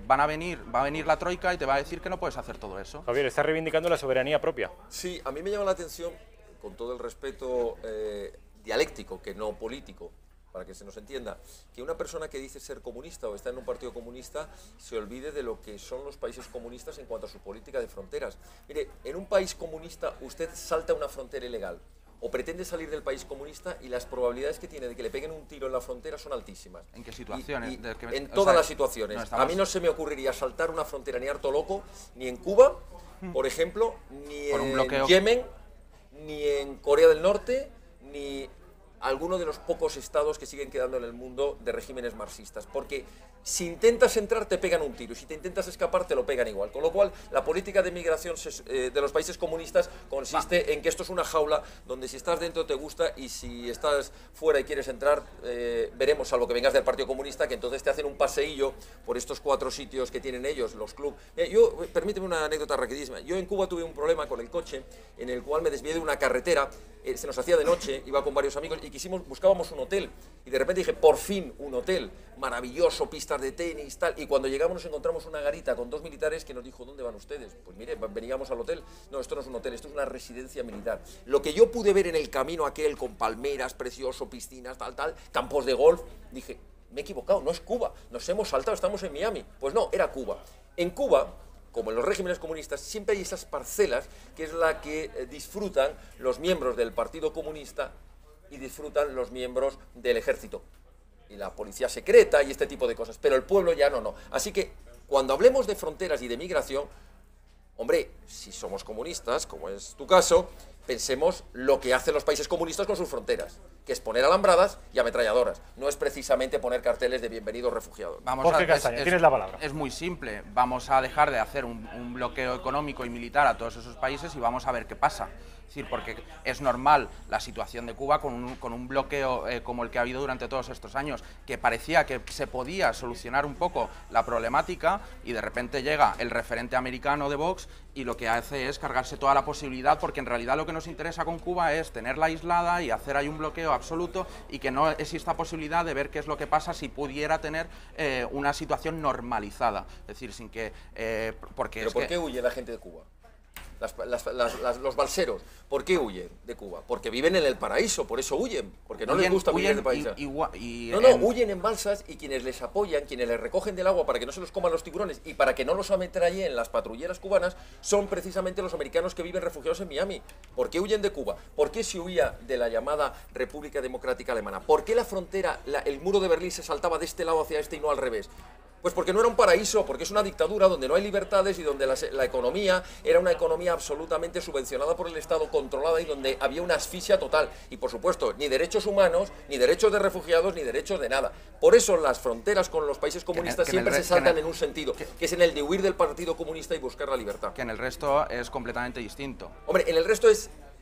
va a venir la Troika y te va a decir que no puedes hacer todo eso. Javier, está reivindicando la soberanía propia. Sí, a mí me llama la atención, con todo el respeto dialéctico, que no político, para que se nos entienda, que una persona que dice ser comunista o está en un partido comunista se olvide de lo que son los países comunistas en cuanto a su política de fronteras. Mire, en un país comunista usted salta una frontera ilegal o pretende salir del país comunista y las probabilidades que tiene de que le peguen un tiro en la frontera son altísimas. ¿En qué situaciones? En todas las situaciones. A mí no se me ocurriría saltar una frontera ni harto loco, ni en Cuba, por ejemplo, ni en Yemen, ni en Corea del Norte, ni alguno de los pocos estados que siguen quedando en el mundo de regímenes marxistas, porque si intentas entrar te pegan un tiro y si te intentas escapar te lo pegan igual, con lo cual la política de migración de los países comunistas consiste en que esto es una jaula donde si estás dentro te gusta y si estás fuera y quieres entrar veremos, salvo que vengas del Partido Comunista, que entonces te hacen un paseillo por estos 4 sitios que tienen ellos, los clubs. Permíteme una anécdota rapidísima. Yo en Cuba tuve un problema con el coche en el cual me desvié de una carretera, se nos hacía de noche, iba con varios amigos y buscábamos un hotel y de repente dije, por fin un hotel, maravilloso, pistas de tenis, tal, y cuando llegamos nos encontramos una garita con 2 militares que nos dijo, ¿dónde van ustedes? Pues mire, veníamos al hotel. No, esto no es un hotel, esto es una residencia militar. Lo que yo pude ver en el camino aquel con palmeras, precioso, piscinas, tal, campos de golf, dije, me he equivocado, no es Cuba, nos hemos saltado, estamos en Miami. Pues no, era Cuba. En Cuba, como en los regímenes comunistas, siempre hay esas parcelas que es la que disfrutan los miembros del Partido Comunista y disfrutan los miembros del ejército y la policía secreta y este tipo de cosas, pero el pueblo ya no. Así que cuando hablemos de fronteras y de migración, hombre, si somos comunistas, como es tu caso, Pensemos lo que hacen los países comunistas con sus fronteras, que es poner alambradas y ametralladoras. No es precisamente poner carteles de bienvenidos refugiados. Jorge Castaño, tienes la palabra. Es muy simple. Vamos a dejar de hacer un bloqueo económico y militar a todos esos países y vamos a ver qué pasa. Es decir, porque es normal la situación de Cuba con un bloqueo como el que ha habido durante todos estos años, que parecía que se podía solucionar un poco la problemática y de repente llega el referente americano de Vox y lo que hace es cargarse toda la posibilidad, porque en realidad lo que nos interesa con Cuba es tenerla aislada y hacer ahí un bloqueo absoluto y que no exista posibilidad de ver qué es lo que pasa si pudiera tener una situación normalizada. Es decir, sin que... ¿Pero por qué huye la gente de Cuba? Los balseros, ¿por qué huyen de Cuba? Porque viven en el paraíso, por eso huyen, porque no les gusta vivir en el paraíso. Huyen en balsas y quienes les apoyan, quienes les recogen del agua para que no se los coman los tiburones y para que no los ametrallen las patrulleras cubanas, son precisamente los americanos que viven refugiados en Miami. ¿Por qué huyen de Cuba? ¿Por qué se huía de la llamada República Democrática Alemana? ¿Por qué la frontera, el muro de Berlín se saltaba de este lado hacia este y no al revés? Pues porque no era un paraíso, porque es una dictadura donde no hay libertades y donde la economía era una economía absolutamente subvencionada por el Estado, controlada y donde había una asfixia total. Y por supuesto, ni derechos humanos, ni derechos de refugiados, ni derechos de nada. Por eso las fronteras con los países comunistas siempre se saltan en un sentido, que es en el de huir del Partido Comunista y buscar la libertad. Que en el resto es completamente distinto. Hombre, en el resto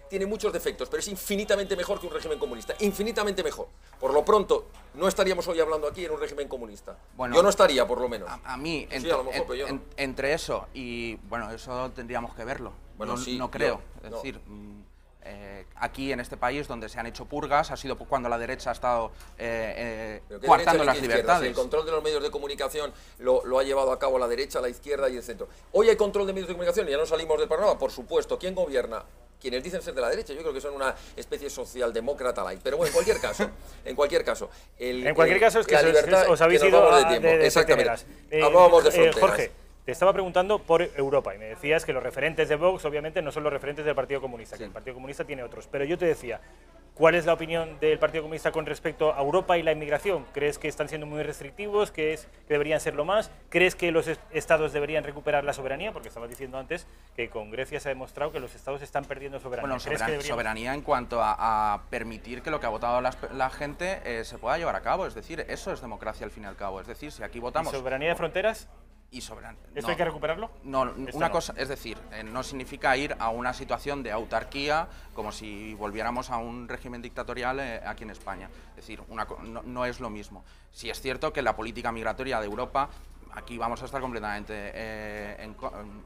tiene muchos defectos, pero es infinitamente mejor que un régimen comunista, infinitamente mejor. Por lo pronto, no estaríamos hoy hablando aquí en un régimen comunista. Bueno, yo no estaría, por lo menos. A mí, entre eso y, bueno, eso tendríamos que verlo. Bueno, no creo. Es decir, aquí en este país donde se han hecho purgas ha sido cuando la derecha ha estado coartando las libertades. Si el control de los medios de comunicación lo ha llevado a cabo la derecha, la izquierda y el centro. Hoy hay control de medios de comunicación y ya no salimos del panorama, por supuesto. ¿Quién gobierna? Quienes dicen ser de la derecha, yo creo que son una especie socialdemócrata light. Pero bueno, en cualquier caso, es que la libertad, os habéis ido de tiempo. Exactamente. Hablábamos de fronteras. Jorge, te estaba preguntando por Europa y me decías que los referentes de Vox obviamente no son los referentes del Partido Comunista, que el Partido Comunista tiene otros. Pero yo te decía, ¿cuál es la opinión del Partido Comunista con respecto a Europa y la inmigración? ¿Crees que están siendo muy restrictivos? ¿Crees que deberían serlo más? ¿Crees que los estados deberían recuperar la soberanía? Porque estabas diciendo antes que con Grecia se ha demostrado que los estados están perdiendo soberanía. Bueno, soberanía en cuanto a permitir que lo que ha votado la gente se pueda llevar a cabo. Es decir, eso es democracia al fin y al cabo. Es decir, si aquí votamos... ¿Y soberanía de fronteras? ¿Esto hay que recuperarlo? No, cosa, es decir, no significa ir a una situación de autarquía como si volviéramos a un régimen dictatorial aquí en España. Es decir, no es lo mismo. Sí es cierto que la política migratoria de Europa, aquí vamos a estar completamente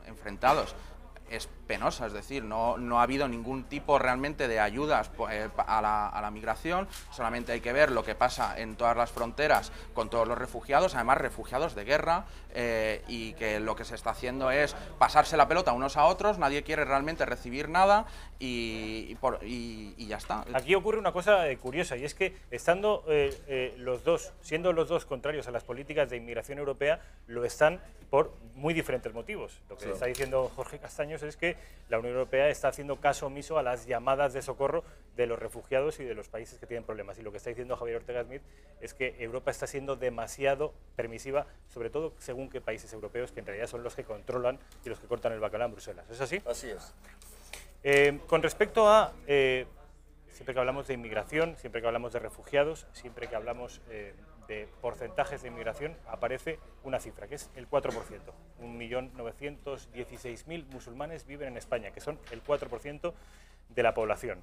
enfrentados. Es penosa, es decir, no ha habido ningún tipo realmente de ayudas a la migración, solamente hay que ver lo que pasa en todas las fronteras con todos los refugiados, además refugiados de guerra, y que lo que se está haciendo es pasarse la pelota unos a otros, nadie quiere realmente recibir nada y ya está. Aquí ocurre una cosa curiosa, y es que estando siendo los dos contrarios a las políticas de inmigración europea, lo están por muy diferentes motivos. Lo que está diciendo Jorge Castaños es que la Unión Europea está haciendo caso omiso a las llamadas de socorro de los refugiados y de los países que tienen problemas. Y lo que está diciendo Javier Ortega Smith es que Europa está siendo demasiado permisiva, sobre todo según qué países europeos, que en realidad son los que controlan y los que cortan el bacalao en Bruselas. ¿Es así? Así es. Con respecto a... siempre que hablamos de inmigración, siempre que hablamos de refugiados, siempre que hablamos de porcentajes de inmigración, aparece una cifra, que es el 4%. 1.916.000 musulmanes viven en España, que son el 4% de la población.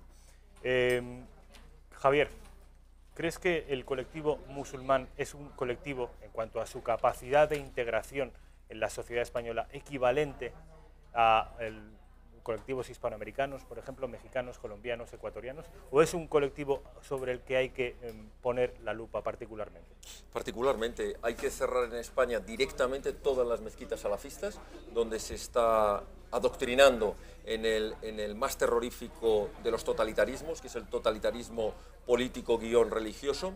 Javier, ¿crees que el colectivo musulmán es un colectivo, en cuanto a su capacidad de integración en la sociedad española, equivalente a colectivos hispanoamericanos, por ejemplo, mexicanos, colombianos, ecuatorianos, o es un colectivo sobre el que hay que poner la lupa particularmente? Particularmente, hay que cerrar en España directamente todas las mezquitas salafistas, donde se está adoctrinando en el más terrorífico de los totalitarismos, que es el totalitarismo político-religioso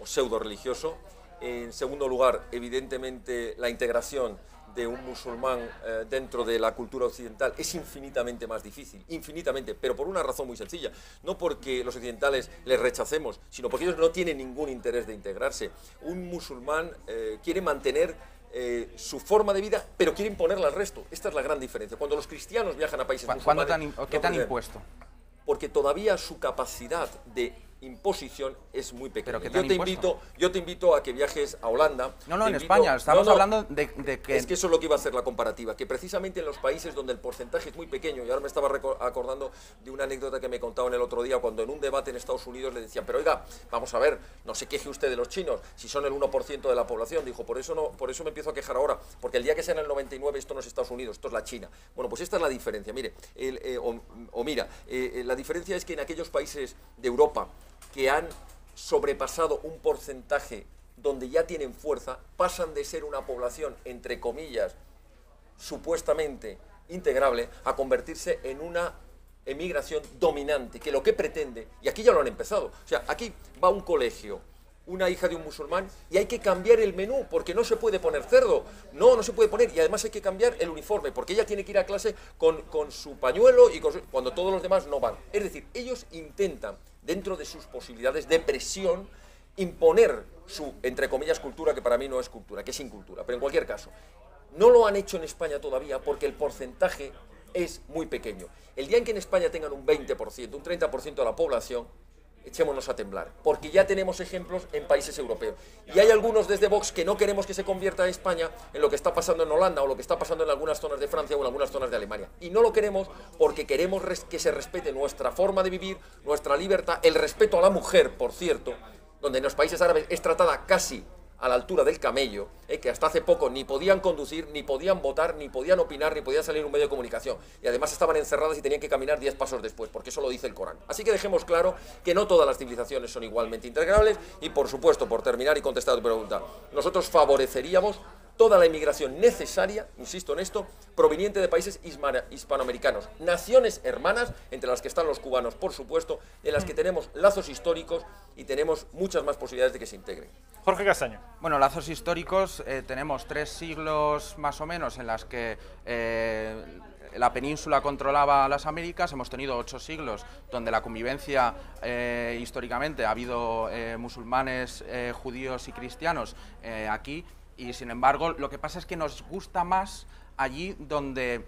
o pseudo-religioso. En segundo lugar, evidentemente, la integración de un musulmán dentro de la cultura occidental es infinitamente más difícil, infinitamente, pero por una razón muy sencilla, no porque los occidentales les rechacemos, sino porque ellos no tienen ningún interés de integrarse. Un musulmán quiere mantener su forma de vida, pero quiere imponerla al resto. Esta es la gran diferencia. Cuando los cristianos viajan a países musulmanes... ¿Qué te han impuesto? porque todavía su capacidad de imposición es muy pequeña. ¿Pero qué te han impuesto? Yo te invito a que viajes a Holanda. No, en España, estamos hablando de que... Es que eso es lo que iba a hacer la comparativa, que precisamente en los países donde el porcentaje es muy pequeño, y ahora me estaba acordando de una anécdota que me contaban el otro día, cuando en un debate en Estados Unidos le decían, pero oiga, vamos a ver, no se queje usted de los chinos, si son el 1% de la población. Dijo, por eso me empiezo a quejar ahora, porque el día que sean el 99% esto no es Estados Unidos, esto es la China. Bueno, pues esta es la diferencia, mire, la diferencia es que en aquellos países de Europa que han sobrepasado un porcentaje donde ya tienen fuerza, pasan de ser una población, entre comillas, supuestamente integrable, a convertirse en una emigración dominante, que lo que pretende, y aquí ya lo han empezado, o sea, aquí va a un colegio una hija de un musulmán y hay que cambiar el menú, porque no se puede poner cerdo, no se puede poner, y además hay que cambiar el uniforme, porque ella tiene que ir a clase con su pañuelo y cuando todos los demás no van. Es decir, ellos intentan, dentro de sus posibilidades de presión, imponer su, entre comillas, cultura, que para mí no es cultura, que es incultura, pero en cualquier caso, no lo han hecho en España todavía porque el porcentaje es muy pequeño. El día en que en España tengan un 20%, un 30% de la población, echémonos a temblar, porque ya tenemos ejemplos en países europeos. Y hay algunos desde Vox que no queremos que se convierta España en lo que está pasando en Holanda o lo que está pasando en algunas zonas de Francia o en algunas zonas de Alemania. Y no lo queremos porque queremos que se respete nuestra forma de vivir, nuestra libertad, el respeto a la mujer, por cierto, donde en los países árabes es tratada casi a la altura del camello, que hasta hace poco ni podían conducir, ni podían votar, ni podían opinar, ni podían salir en un medio de comunicación. Y además estaban encerradas y tenían que caminar 10 pasos después, porque eso lo dice el Corán. Así que dejemos claro que no todas las civilizaciones son igualmente integrables y, por supuesto, por terminar y contestar a tu pregunta, nosotros favoreceríamos toda la inmigración necesaria, insisto en esto, proveniente de países hispanoamericanos, naciones hermanas, entre las que están los cubanos, por supuesto, en las que tenemos lazos históricos y tenemos muchas más posibilidades de que se integren. Jorge Castaño. Bueno, lazos históricos, tenemos 3 siglos más o menos en las que la península controlaba las Américas, hemos tenido 8 siglos donde la convivencia históricamente ha habido musulmanes, judíos y cristianos aquí. Y sin embargo, lo que pasa es que nos gusta más allí donde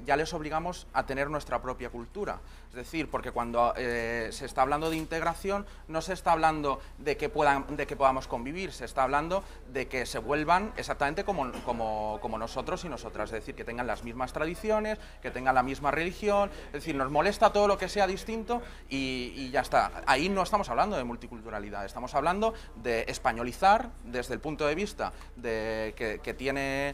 ya les obligamos a tener nuestra propia cultura. Es decir, porque cuando se está hablando de integración, no se está hablando de que podamos convivir, se está hablando de que se vuelvan exactamente como nosotros y nosotras. Es decir, que tengan las mismas tradiciones, que tengan la misma religión. Es decir, nos molesta todo lo que sea distinto y ya está. Ahí no estamos hablando de multiculturalidad, estamos hablando de españolizar desde el punto de vista que tiene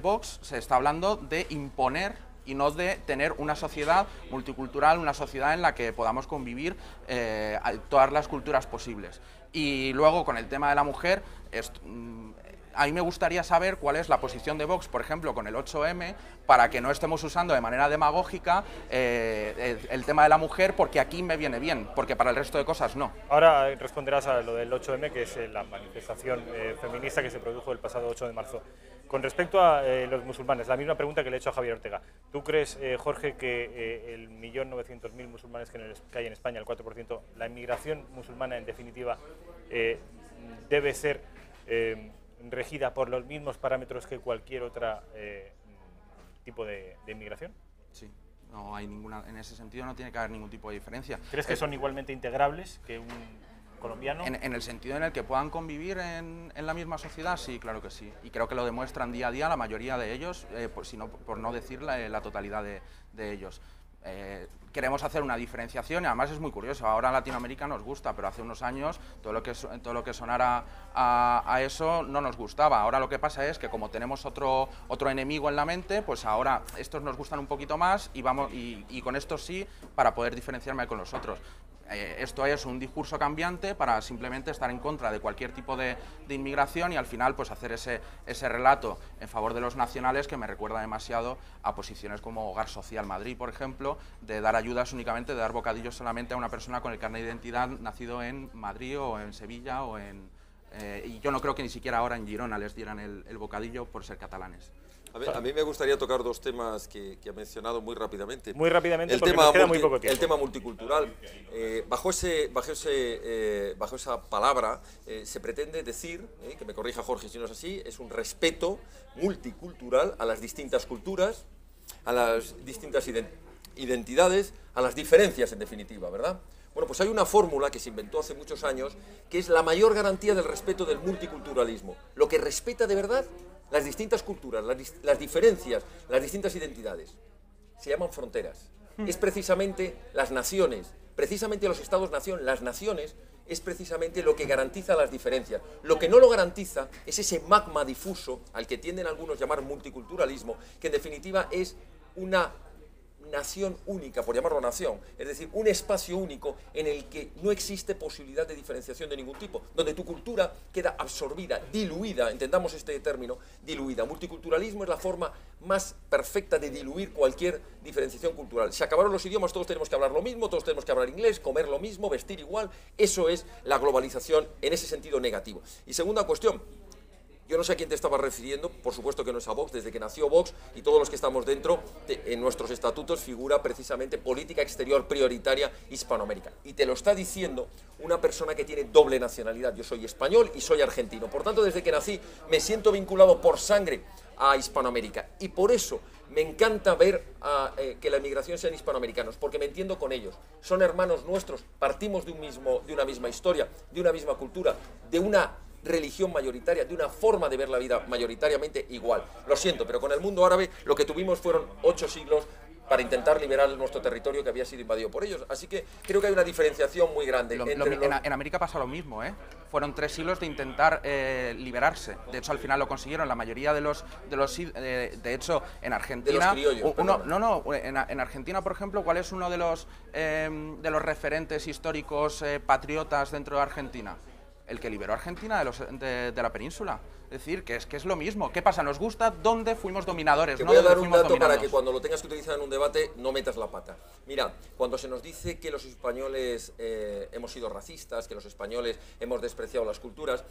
Vox. Se está hablando de imponer y no de tener una sociedad multicultural, una sociedad en la que podamos convivir todas las culturas posibles. Y luego, con el tema de la mujer, a mí me gustaría saber cuál es la posición de Vox, por ejemplo, con el 8M, para que no estemos usando de manera demagógica el tema de la mujer, porque aquí me viene bien, porque para el resto de cosas no. Ahora responderás a lo del 8M, que es la manifestación feminista que se produjo el pasado 8 de marzo. Con respecto a los musulmanes, la misma pregunta que le he hecho a Javier Ortega. ¿Tú crees, Jorge, que el 1.900.000 musulmanes que hay en España, el 4%, la inmigración musulmana, en definitiva, debe ser regida por los mismos parámetros que cualquier otro tipo de inmigración? Sí, no hay ninguna, en ese sentido no tiene que haber ningún tipo de diferencia. ¿Crees que son igualmente integrables que un colombiano? En el sentido en el que puedan convivir en la misma sociedad, sí, claro que sí. Y creo que lo demuestran día a día la mayoría de ellos, por no decir la totalidad de ellos. Queremos hacer una diferenciación y además es muy curioso. Ahora en Latinoamérica nos gusta, pero hace unos años todo lo que sonara a eso no nos gustaba. Ahora lo que pasa es que como tenemos otro enemigo en la mente, pues ahora estos nos gustan un poquito más y con estos sí, para poder diferenciarme con los otros. Esto es un discurso cambiante para simplemente estar en contra de cualquier tipo de inmigración y al final pues hacer ese relato en favor de los nacionales que me recuerda demasiado a posiciones como Hogar Social Madrid, por ejemplo, de dar ayudas únicamente, de dar bocadillos solamente a una persona con el carnet de identidad nacido en Madrid o en Sevilla y yo no creo que ni siquiera ahora en Girona les dieran el bocadillo por ser catalanes. A mí me gustaría tocar 2 temas que ha mencionado muy rápidamente. Muy rápidamente, porque nos queda muy poco tiempo. El tema multicultural. Bajo esa palabra se pretende decir, que me corrija Jorge si no es así, es un respeto multicultural a las distintas culturas, a las distintas identidades a las diferencias, en definitiva, ¿verdad? Bueno, pues hay una fórmula que se inventó hace muchos años, que es la mayor garantía del respeto del multiculturalismo. Lo que respeta de verdad las distintas culturas, las diferencias, las distintas identidades. Se llaman fronteras. Es precisamente las naciones, precisamente los estados-nación, las naciones, es precisamente lo que garantiza las diferencias. Lo que no lo garantiza es ese magma difuso, al que tienden algunos a llamar multiculturalismo, que en definitiva es una nación única, por llamarlo nación, es decir, un espacio único en el que no existe posibilidad de diferenciación de ningún tipo, donde tu cultura queda absorbida, diluida, entendamos este término, diluida. Multiculturalismo es la forma más perfecta de diluir cualquier diferenciación cultural. Se acabaron los idiomas, todos tenemos que hablar lo mismo, todos tenemos que hablar inglés, comer lo mismo, vestir igual. Eso es la globalización en ese sentido negativo. Y segunda cuestión, yo no sé a quién te estabas refiriendo, por supuesto que no es a Vox. Desde que nació Vox y todos los que estamos dentro, en nuestros estatutos figura precisamente política exterior prioritaria Hispanoamérica. Y te lo está diciendo una persona que tiene doble nacionalidad. Yo soy español y soy argentino. Por tanto, desde que nací me siento vinculado por sangre a Hispanoamérica. Y por eso me encanta ver que la emigración sean hispanoamericanos, porque me entiendo con ellos. Son hermanos nuestros, partimos de una misma historia, de una misma cultura, de una religión mayoritaria, de una forma de ver la vida mayoritariamente igual. Lo siento, pero con el mundo árabe lo que tuvimos fueron 8 siglos para intentar liberar nuestro territorio que había sido invadido por ellos. Así que creo que hay una diferencia muy grande. En América pasa lo mismo, ¿eh? Fueron 3 siglos de intentar liberarse. De hecho, al final lo consiguieron. La mayoría de hecho, en Argentina... De los criollos, en Argentina, por ejemplo, ¿cuál es uno de los referentes históricos patriotas dentro de Argentina? El que liberó a Argentina de la península. Es decir, que es lo mismo. ¿Qué pasa? ¿Nos gusta dónde fuimos dominadores? Te no voy a dónde dar un fuimos dato dominados. para que cuando lo tengas que utilizar en un debate no metas la pata. Mira, cuando se nos dice que los españoles hemos sido racistas, que los españoles hemos despreciado las culturas,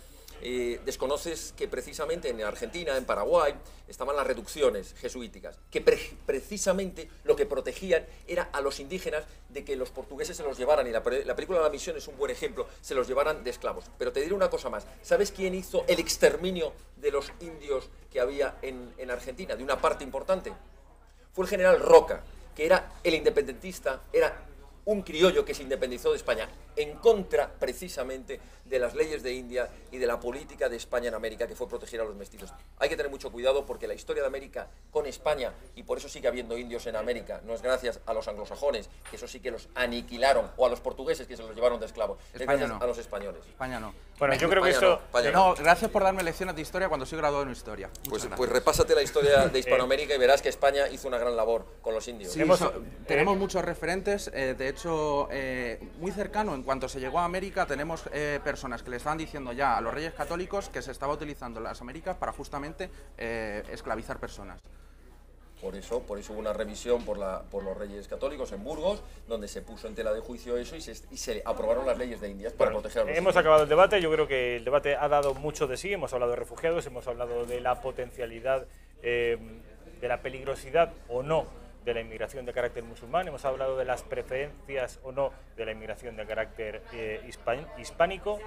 desconoces que precisamente en Argentina, en Paraguay, estaban las reducciones jesuíticas, que precisamente lo que protegían era a los indígenas de que los portugueses se los llevaran, y la película La Misión es un buen ejemplo, se los llevaran de esclavos. Pero te diré una cosa más, ¿sabes quién hizo el exterminio de los indios que había en Argentina, de una parte importante? Fue el general Roca, que era el independentista, era un criollo que se independizó de España, en contra precisamente de las leyes de India y de la política de España en América, que fue proteger a los mestizos. Hay que tener mucho cuidado porque la historia de América con España, y por eso sigue habiendo indios en América, no es gracias a los anglosajones, que eso sí que los aniquilaron, o a los portugueses que se los llevaron de esclavos, es gracias a los españoles. España no. Bueno, yo creo que esto... No, gracias por darme lecciones de historia cuando soy graduado en historia. Pues repásate la historia de Hispanoamérica y verás que España hizo una gran labor con los indios. Sí, tenemos muchos referentes, de hecho, muy cercano, en cuanto se llegó a América, tenemos personas que le estaban diciendo ya a los reyes católicos que se estaba utilizando las Américas para justamente esclavizar personas. Por eso hubo una revisión por los reyes católicos en Burgos, donde se puso en tela de juicio eso y se aprobaron las leyes de Indias para proteger a los Hemos acabado el debate, yo creo que el debate ha dado mucho de sí, hemos hablado de refugiados, hemos hablado de la potencialidad, de la peligrosidad o no de la inmigración de carácter musulmán, hemos hablado de las preferencias o no de la inmigración de carácter hispánico,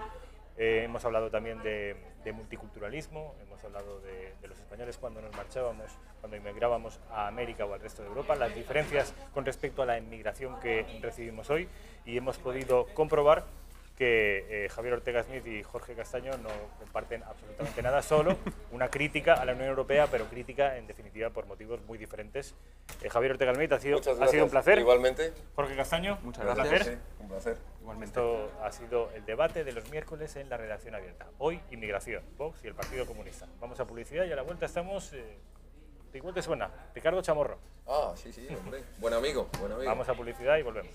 hemos hablado también de multiculturalismo, hemos hablado de los españoles cuando nos marchábamos, cuando inmigrábamos a América o al resto de Europa, las diferencias con respecto a la inmigración que recibimos hoy, y hemos podido comprobar que Javier Ortega Smith y Jorge Castaño no comparten absolutamente nada, solo una crítica a la Unión Europea, pero crítica en definitiva por motivos muy diferentes. Javier Ortega Smith, ha sido un placer. Igualmente. Jorge Castaño, muchas gracias. Placer. Un placer. Igualmente. Esto ha sido el debate de los miércoles en la redacción abierta. Hoy, inmigración, Vox y el Partido Comunista. Vamos a publicidad y a la vuelta estamos... igual te suena, Ricardo Chamorro. Ah, sí, hombre. Buen amigo. Vamos a publicidad y volvemos.